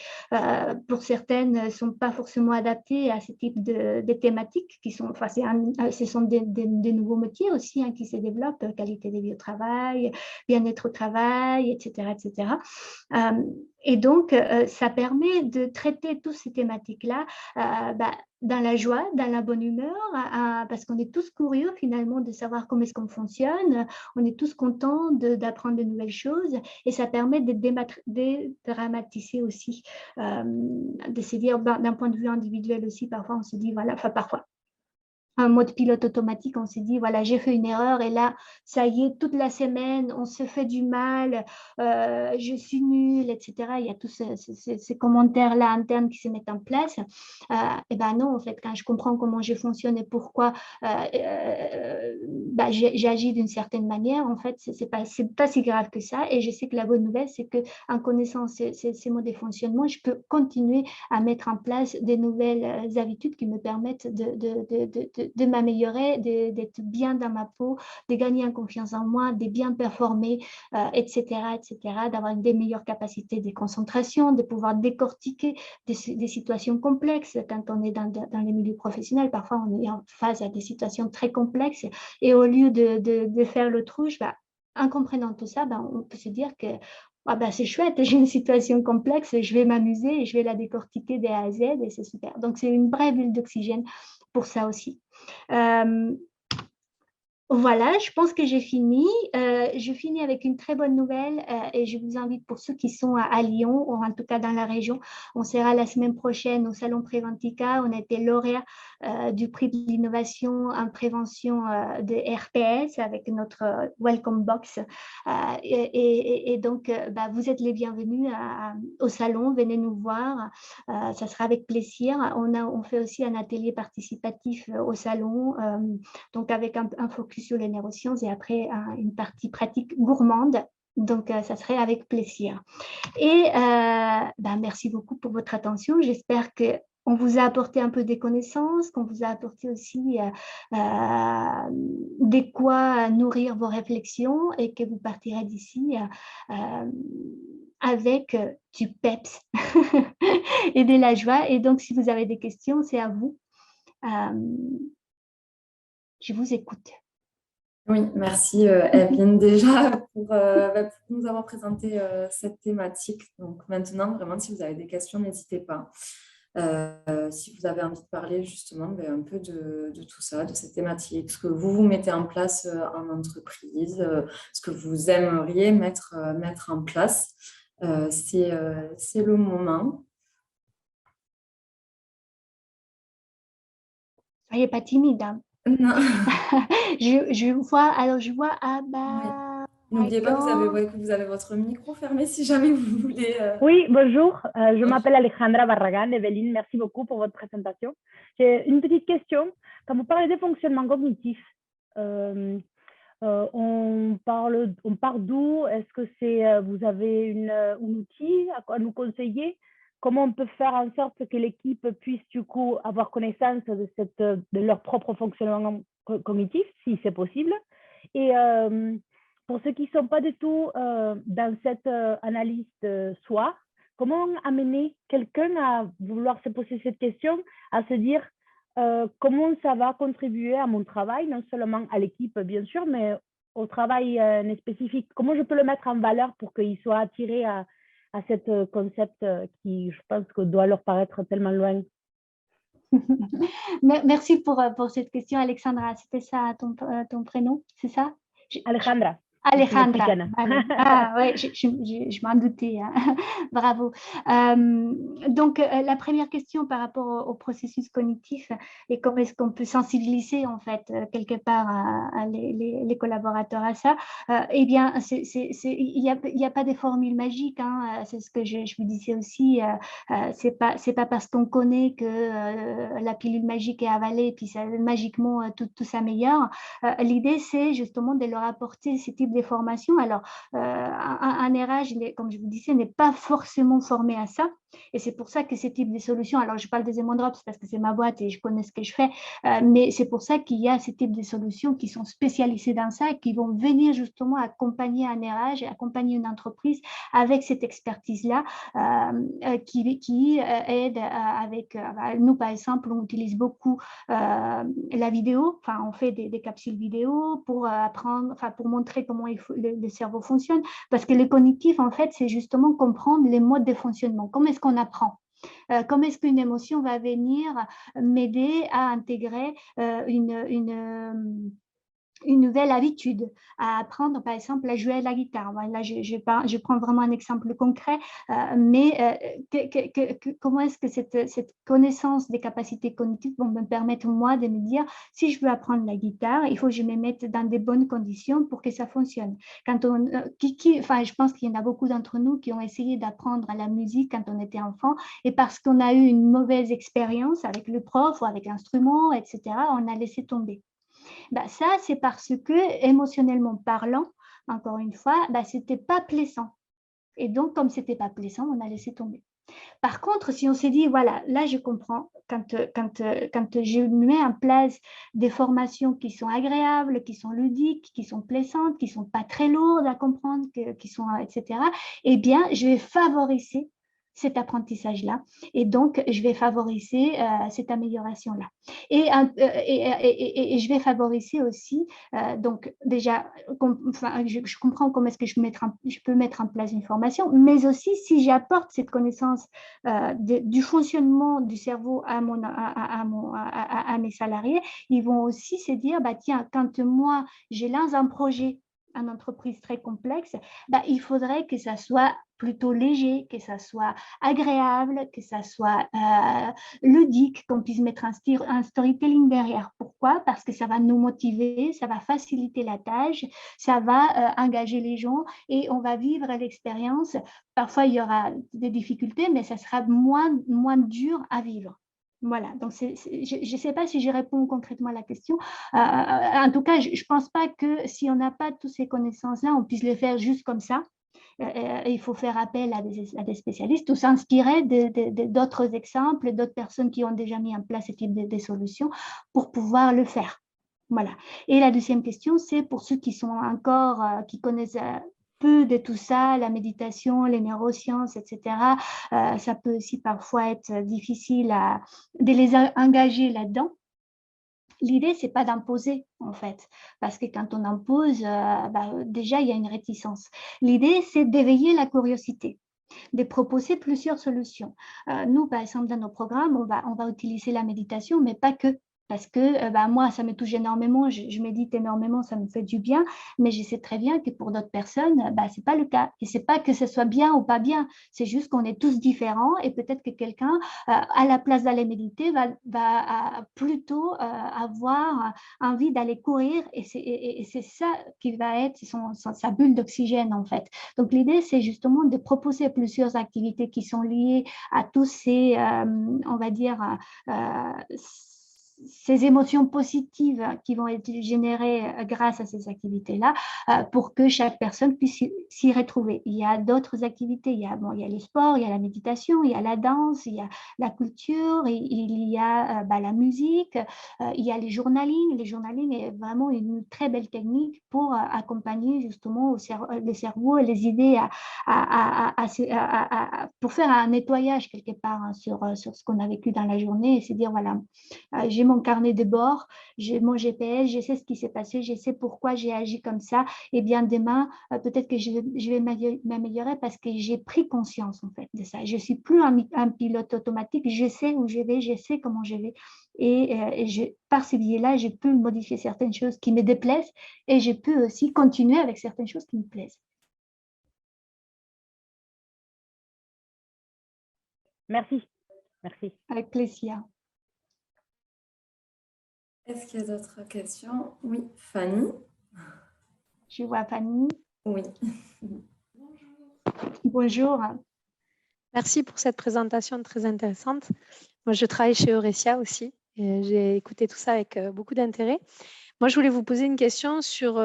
pour certaines, ne sont pas forcément adaptées à ce type de thématiques qui sont, enfin, ce sont des nouveaux métiers aussi hein, qui se développent, qualité de vie au travail, bien-être au travail, etc., etc. Et donc, ça permet de traiter toutes ces thématiques-là dans la joie, dans la bonne humeur, parce qu'on est tous curieux finalement de savoir comment est-ce qu'on fonctionne, on est tous contents d'apprendre de nouvelles choses et ça permet de dédramatiser aussi, de se dire d'un point de vue individuel aussi, parfois on se dit, voilà, enfin parfois, un mode pilote automatique, on s'est dit, voilà, j'ai fait une erreur et là, ça y est, toute la semaine, on se fait du mal, je suis nulle, etc. Il y a tous ces commentaires-là internes qui se mettent en place. Et ben non, en fait, quand je comprends comment je fonctionne et pourquoi j'agis d'une certaine manière, en fait, c'est pas si grave que ça. Et je sais que la bonne nouvelle, c'est qu'en connaissant ces modes de fonctionnement, je peux continuer à mettre en place des nouvelles habitudes qui me permettent de m'améliorer, d'être bien dans ma peau, de gagner en confiance en moi, de bien performer, etc., d'avoir des meilleures capacités de concentration, de pouvoir décortiquer des situations complexes. Quand on est dans les milieux professionnels, parfois on est en face à des situations très complexes et au lieu de faire l'autruche, en comprenant tout ça, on peut se dire que c'est chouette, j'ai une situation complexe, je vais m'amuser et je vais la décortiquer de A à Z et c'est super. Donc, c'est une vraie bulle d'oxygène pour ça aussi. Voilà, je pense que j'ai fini. Je finis avec une très bonne nouvelle et je vous invite pour ceux qui sont à Lyon ou en tout cas dans la région. On sera la semaine prochaine au Salon Préventica. On a été lauréat du prix de l'innovation en prévention de RPS avec notre Welcome Box. Et donc, vous êtes les bienvenus au salon. Venez nous voir. Ça sera avec plaisir. On fait aussi un atelier participatif au salon, donc avec un focus sur les neurosciences et après une partie pratique gourmande. Donc, ça serait avec plaisir. Et merci beaucoup pour votre attention. J'espère qu'on vous a apporté un peu des connaissances, qu'on vous a apporté aussi de quoi nourrir vos réflexions et que vous partirez d'ici avec du peps et de la joie. Et donc, si vous avez des questions, c'est à vous. Je vous écoute. Oui, merci Evelyne déjà pour nous avoir présenté cette thématique. Donc maintenant, vraiment, si vous avez des questions, n'hésitez pas. Si vous avez envie de parler justement un peu de tout ça, de cette thématique, ce que vous mettez en place en entreprise, ce que vous aimeriez mettre en place, c'est le moment. Soyez pas timide, hein. Non. Je vois Oui. Abba. N'oubliez pas que que vous avez votre micro fermé si jamais vous voulez. Oui, bonjour, je Ok. m'appelle Alejandra Barragan. Evelyne, merci beaucoup pour votre présentation. J'ai une petite question. Quand vous parlez de fonctionnement cognitif, on part d'où? Est-ce que vous avez un outil à nous conseiller? Comment on peut faire en sorte que l'équipe puisse du coup avoir connaissance de leur propre fonctionnement cognitif, si c'est possible? Et pour ceux qui ne sont pas du tout dans cette analyse de soi, comment amener quelqu'un à vouloir se poser cette question, à se dire comment ça va contribuer à mon travail, non seulement à l'équipe bien sûr, mais au travail spécifique. Comment je peux le mettre en valeur pour qu'ils soient attirés à ce concept qui, je pense, que doit leur paraître tellement loin. Merci pour cette question, Alexandra. C'était ça ton prénom, c'est ça? Alejandra. Alejandra. Ah ouais, je m'en doutais. Hein. Bravo. Donc, la première question par rapport au processus cognitif et comment est-ce qu'on peut sensibiliser en fait quelque part les collaborateurs à ça. Eh bien, il n'y a pas de formule magique. Hein, c'est ce que je vous disais aussi. C'est pas parce qu'on connaît que la pilule magique est avalée et puis ça, magiquement tout s'améliore. L'idée, c'est justement de leur apporter ce type de formation. Alors, un RH, comme je vous disais, n'est pas forcément formé à ça. Et c'est pour ça que ce type de solutions, alors je parle des Lemon Drops parce que c'est ma boîte et je connais ce que je fais, mais c'est pour ça qu'il y a ce type de solutions qui sont spécialisées dans ça et qui vont venir justement accompagner un RH, accompagner une entreprise avec cette expertise-là qui aide avec, nous par exemple, on utilise beaucoup la vidéo, enfin on fait des capsules vidéo pour apprendre, enfin pour montrer comment le cerveau fonctionne, parce que le cognitif en fait c'est justement comprendre les modes de fonctionnement, comment est-ce qu'on apprend. Comment est-ce qu'une émotion va venir m'aider à intégrer une nouvelle habitude, à apprendre par exemple à jouer à la guitare. Là, je prends vraiment un exemple concret, mais comment est-ce que cette connaissance des capacités cognitives vont me permettre moi de me dire si je veux apprendre la guitare, il faut que je me mette dans des bonnes conditions pour que ça fonctionne. Enfin, je pense qu'il y en a beaucoup d'entre nous qui ont essayé d'apprendre la musique quand on était enfant et parce qu'on a eu une mauvaise expérience avec le prof ou avec l'instrument, etc., on a laissé tomber. Ça, c'est parce que, émotionnellement parlant, encore une fois, ce n'était pas plaisant. Et donc, comme ce n'était pas plaisant, on a laissé tomber. Par contre, si on s'est dit, voilà, là, je comprends, quand je mets en place des formations qui sont agréables, qui sont ludiques, qui sont plaisantes, qui ne sont pas très lourdes à comprendre, qui sont, etc., eh bien, je vais favoriser cet apprentissage-là. Et donc, je vais favoriser cette amélioration-là. Et je vais favoriser aussi, donc déjà, je comprends comment est-ce que je peux mettre en place une formation, mais aussi si j'apporte cette connaissance du fonctionnement du cerveau à mes salariés, ils vont aussi se dire, tiens, quand moi, je lance un projet en entreprise très complexe, il faudrait que ça soit plutôt léger, que ça soit agréable, que ça soit ludique, qu'on puisse mettre un storytelling derrière. Pourquoi? Parce que ça va nous motiver, ça va faciliter la tâche, ça va engager les gens et on va vivre l'expérience. Parfois, il y aura des difficultés, mais ça sera moins dur à vivre. Voilà, donc je ne sais pas si je réponds concrètement à la question. En tout cas, je ne pense pas que si on n'a pas toutes ces connaissances-là, on puisse les faire juste comme ça. Il faut faire appel à des spécialistes ou s'inspirer d'autres exemples, d'autres personnes qui ont déjà mis en place ce type de solutions pour pouvoir le faire. Voilà. Et la deuxième question, c'est pour ceux qui sont encore, qui connaissent peu de tout ça, la méditation, les neurosciences, etc. Ça peut aussi parfois être difficile de les engager là-dedans. L'idée, ce n'est pas d'imposer, en fait, parce que quand on impose, déjà, il y a une réticence. L'idée, c'est d'éveiller la curiosité. de proposer plusieurs solutions. Nous, par exemple, dans nos programmes, on va utiliser la méditation, mais pas que. Parce que moi, ça me touche énormément, je médite énormément, ça me fait du bien, mais je sais très bien que pour d'autres personnes, ce n'est pas le cas. Et ce n'est pas que ce soit bien ou pas bien, c'est juste qu'on est tous différents et peut-être que quelqu'un, à la place d'aller méditer, va plutôt avoir envie d'aller courir et c'est ça qui va être sa bulle d'oxygène en fait. Donc l'idée, c'est justement de proposer plusieurs activités qui sont liées à tous ces, on va dire, ces émotions positives qui vont être générées grâce à ces activités-là pour que chaque personne puisse s'y retrouver. Il y a d'autres activités, il y a le sport, il y a la méditation, il y a la danse, il y a la culture, il y a la musique, il y a les journaling. Le journaling est vraiment une très belle technique pour accompagner justement le cerveau et les idées pour faire un nettoyage quelque part sur ce qu'on a vécu dans la journée et se dire voilà, j'ai mon carnet de bord, j'ai mon GPS, je sais ce qui s'est passé, je sais pourquoi j'ai agi comme ça. Et bien demain, peut-être que je vais m'améliorer parce que j'ai pris conscience en fait de ça. Je ne suis plus un pilote automatique, je sais où je vais, je sais comment je vais. Et par ce biais-là, je peux modifier certaines choses qui me déplaisent et je peux aussi continuer avec certaines choses qui me plaisent. Merci. Merci. Avec plaisir. Est-ce qu'il y a d'autres questions? Oui, Fanny. Je vois Fanny. Oui. Bonjour. Merci pour cette présentation très intéressante. Moi, je travaille chez Eurecia aussi. J'ai écouté tout ça avec beaucoup d'intérêt. Moi, je voulais vous poser une question sur,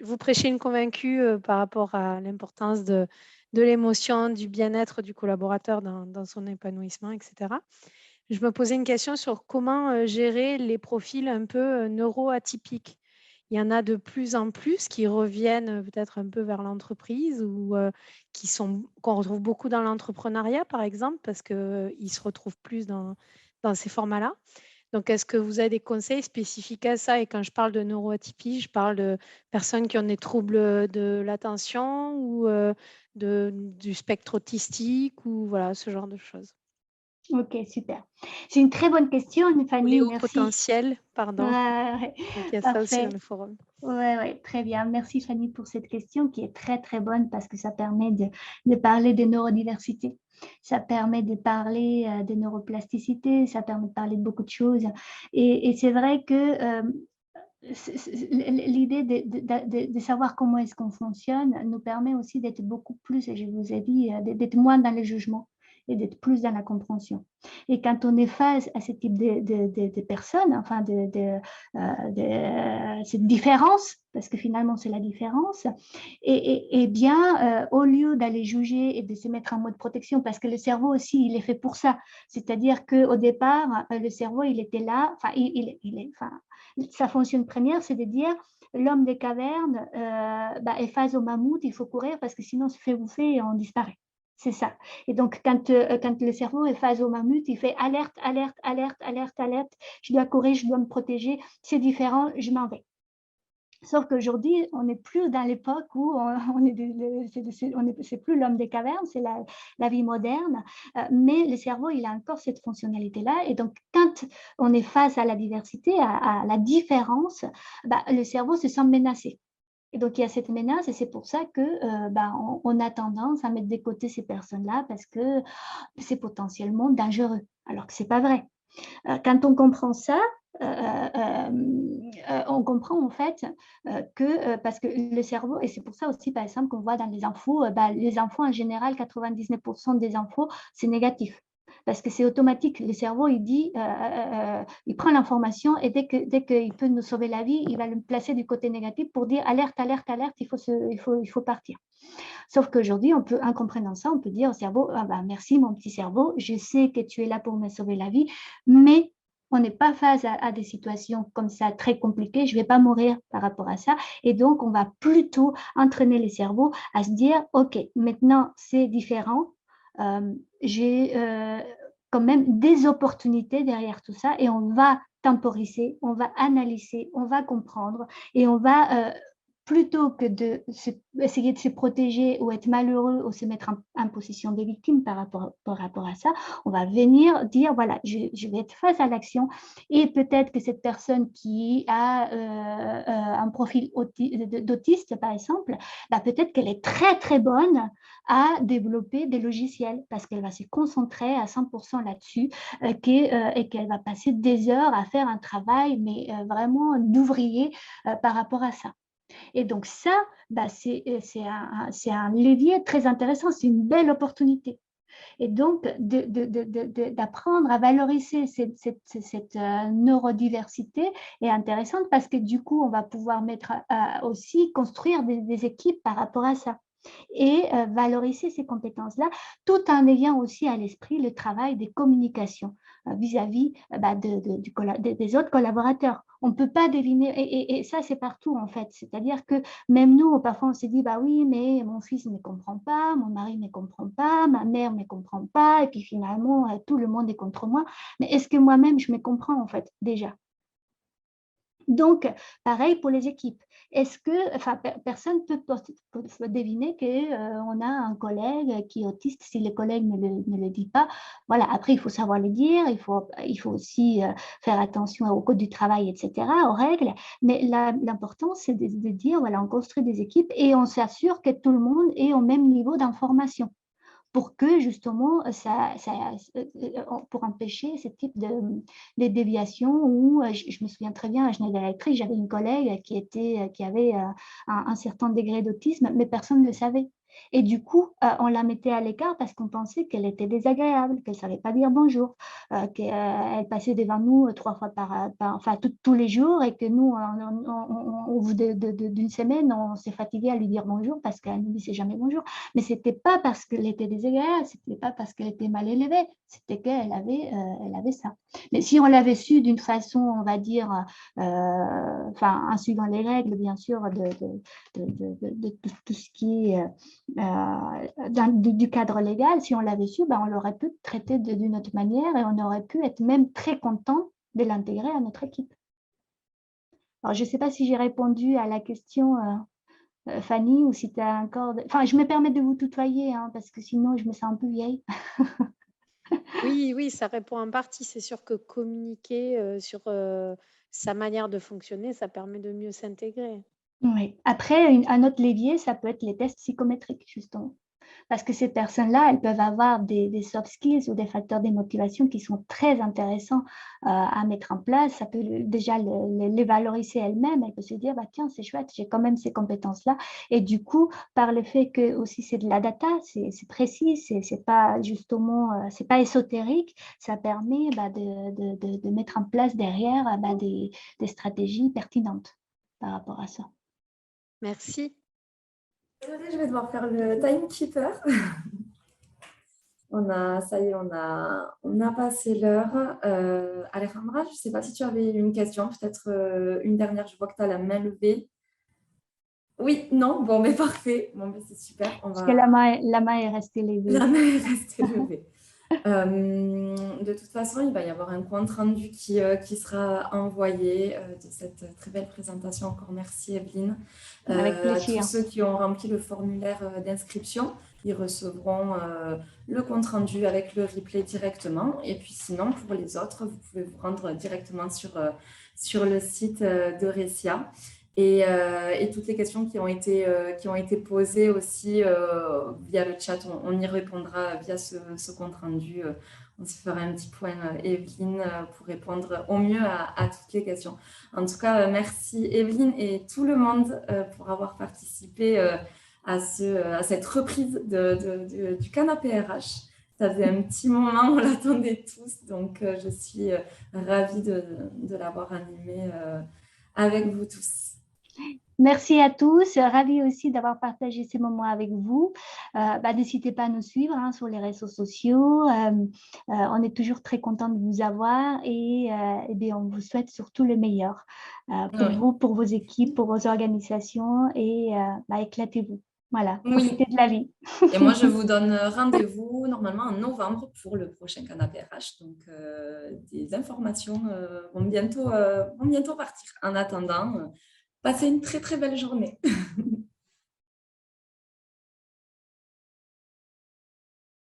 vous prêchez une convaincue par rapport à l'importance de l'émotion, du bien-être du collaborateur dans son épanouissement, etc. Je me posais une question sur comment gérer les profils un peu neuroatypiques. Il y en a de plus en plus qui reviennent peut-être un peu vers l'entreprise ou qu'on retrouve beaucoup dans l'entrepreneuriat, par exemple, parce qu'ils se retrouvent plus dans ces formats-là. Donc, est-ce que vous avez des conseils spécifiques à ça? Et quand je parle de neuroatypie, je parle de personnes qui ont des troubles de l'attention ou du spectre autistique ou voilà, ce genre de choses. Ok, super. C'est une très bonne question, Fanny. Léo Merci. potentiel, pardon. Ouais, Donc, il y a ça aussi dans le forum. Oui, très bien. Merci Fanny pour cette question qui est très, très bonne parce que ça permet de parler de neurodiversité. Ça permet de parler de neuroplasticité, ça permet de parler de beaucoup de choses. Et c'est vrai que l'idée de savoir comment est-ce qu'on fonctionne nous permet aussi d'être beaucoup plus, et je vous ai dit, d'être moins dans le jugement et d'être plus dans la compréhension. Et quand on est face à ce type de personnes, enfin cette différence, parce que finalement c'est la différence, et bien au lieu d'aller juger et de se mettre en mode protection, parce que le cerveau aussi il est fait pour ça, c'est-à-dire qu'au départ le cerveau il était là, enfin sa fonction première c'est de dire l'homme des cavernes est face au mammouth, il faut courir parce que sinon on se fait bouffer et on disparaît. C'est ça. Et donc, quand le cerveau est face au mammouth, il fait alerte, alerte, alerte, alerte, alerte. Je dois courir, je dois me protéger. C'est différent, je m'en vais. Sauf qu'aujourd'hui, on n'est plus dans l'époque où c'est plus l'homme des cavernes, c'est la vie moderne. Mais le cerveau, il a encore cette fonctionnalité-là. Et donc, quand on est face à la diversité, à la différence, le cerveau se sent menacé. Et donc, il y a cette menace et c'est pour ça qu'on a tendance à mettre de côté ces personnes-là parce que c'est potentiellement dangereux, alors que ce n'est pas vrai. Quand on comprend ça, on comprend en fait que, parce que le cerveau, et c'est pour ça aussi par exemple qu'on voit dans les infos en général, 99% des infos, c'est négatif. Parce que c'est automatique. Le cerveau, il dit, il prend l'information et dès qu'il peut nous sauver la vie, il va le placer du côté négatif pour dire alerte, alerte, alerte, il faut partir. Sauf qu'aujourd'hui, en comprenant ça, on peut dire au cerveau, merci mon petit cerveau, je sais que tu es là pour me sauver la vie, mais on n'est pas face à des situations comme ça très compliquées, je ne vais pas mourir par rapport à ça. Et donc, on va plutôt entraîner les cerveaux à se dire, OK, maintenant c'est différent, j'ai quand même des opportunités derrière tout ça et on va temporiser, on va analyser, on va comprendre et on va plutôt que essayer de se protéger ou être malheureux ou se mettre en position de victime par rapport à ça, on va venir dire, voilà, je vais être face à l'action et peut-être que cette personne qui a un profil d'autiste, par exemple, bah, peut-être qu'elle est très, très bonne à développer des logiciels parce qu'elle va se concentrer à 100% là-dessus et qu'elle va passer des heures à faire un travail, mais vraiment d'ouvrier par rapport à ça. Et donc ça, bah, c'est un levier très intéressant, c'est une belle opportunité. Et donc, d'apprendre à valoriser cette neurodiversité est intéressante parce que du coup, on va pouvoir aussi construire des équipes par rapport à ça et valoriser ces compétences-là, tout en ayant aussi à l'esprit le travail des communications vis-à-vis des autres collaborateurs. On ne peut pas deviner, et ça c'est partout en fait, c'est-à-dire que même nous, parfois on se dit, bah oui, mais mon fils ne me comprend pas, mon mari ne me comprend pas, ma mère ne me comprend pas, et puis finalement, tout le monde est contre moi. Mais est-ce que moi-même, je me comprends en fait déjà? Donc, pareil pour les équipes. Est-ce que, enfin, personne peut deviner qu'on a un collègue qui est autiste si le collègue ne le dit pas. Voilà, après, il faut savoir le dire, il faut aussi faire attention au code du travail, etc., aux règles. Mais l'important, c'est de dire, voilà, on construit des équipes et on s'assure que tout le monde est au même niveau d'information pour que justement, pour empêcher ce type de déviation où je me souviens très bien à Schneider Electric, j'avais une collègue qui avait un certain degré d'autisme, mais personne ne le savait. Et du coup, on la mettait à l'écart parce qu'on pensait qu'elle était désagréable, qu'elle ne savait pas dire bonjour, qu'elle passait devant nous 3 fois enfin tous les jours et que nous, au bout d'une semaine, on s'est fatigué à lui dire bonjour parce qu'elle ne disait jamais bonjour. Mais ce n'était pas parce qu'elle était désagréable, ce n'était pas parce qu'elle était mal élevée, c'était qu'elle avait ça. Mais si on l'avait su d'une façon, on va dire, en suivant les règles, bien sûr, de tout ce qui est du cadre légal, si on l'avait su, ben, on l'aurait pu traiter d'une autre manière et on aurait pu être même très content de l'intégrer à notre équipe. Alors, je ne sais pas si j'ai répondu à la question, Fanny, ou si tu as encore... Enfin, je me permets de vous tutoyer, hein, parce que sinon, je me sens un peu vieille. Oui, ça répond en partie. C'est sûr que communiquer sur sa manière de fonctionner, ça permet de mieux s'intégrer. Oui. Après, un autre levier, ça peut être les tests psychométriques, justement. Parce que ces personnes-là, elles peuvent avoir des soft skills ou des facteurs de motivation qui sont très intéressants à mettre en place. Ça peut déjà les valoriser elles-mêmes. Elles peuvent se dire, bah, tiens, c'est chouette, j'ai quand même ces compétences-là. Et du coup, par le fait que aussi c'est de la data, c'est précis, c'est pas justement, c'est pas ésotérique, ça permet de mettre en place derrière des stratégies pertinentes par rapport à ça. Merci. Désolée, je vais devoir faire le timekeeper. Ça y est, on a passé l'heure. Alejandra, je ne sais pas si tu avais une question, peut-être une dernière. Je vois que tu as la main levée. Oui, non, bon, mais parfait. Bon, mais c'est super. Parce que la main est restée levée. La main est restée levée. De toute façon, il va y avoir un compte rendu qui sera envoyé de cette très belle présentation. Encore merci, Evelyne. Avec plaisir. À tous ceux qui ont rempli le formulaire d'inscription, ils recevront le compte rendu avec le replay directement. Et puis sinon, pour les autres, vous pouvez vous rendre directement sur le site de Ressia. Et toutes les questions qui ont été posées aussi via le chat, on y répondra via ce compte rendu. On se fera un petit point, Evelyne, pour répondre au mieux à toutes les questions. En tout cas, merci Evelyne et tout le monde pour avoir participé à cette reprise du canapé RH. Ça faisait un petit moment, on l'attendait tous, donc je suis ravie de l'avoir animé avec vous tous. Merci à tous, ravie aussi d'avoir partagé ces moments avec vous. N'hésitez pas à nous suivre sur les réseaux sociaux. On est toujours très content de vous avoir et on vous souhaite surtout le meilleur pour vous, pour vos équipes, pour vos organisations et éclatez-vous. Voilà, profitez de la vie. Et moi, je vous donne rendez-vous normalement en novembre pour le prochain canapé RH. Donc, des informations vont bientôt partir. En attendant, Passez une très très belle journée.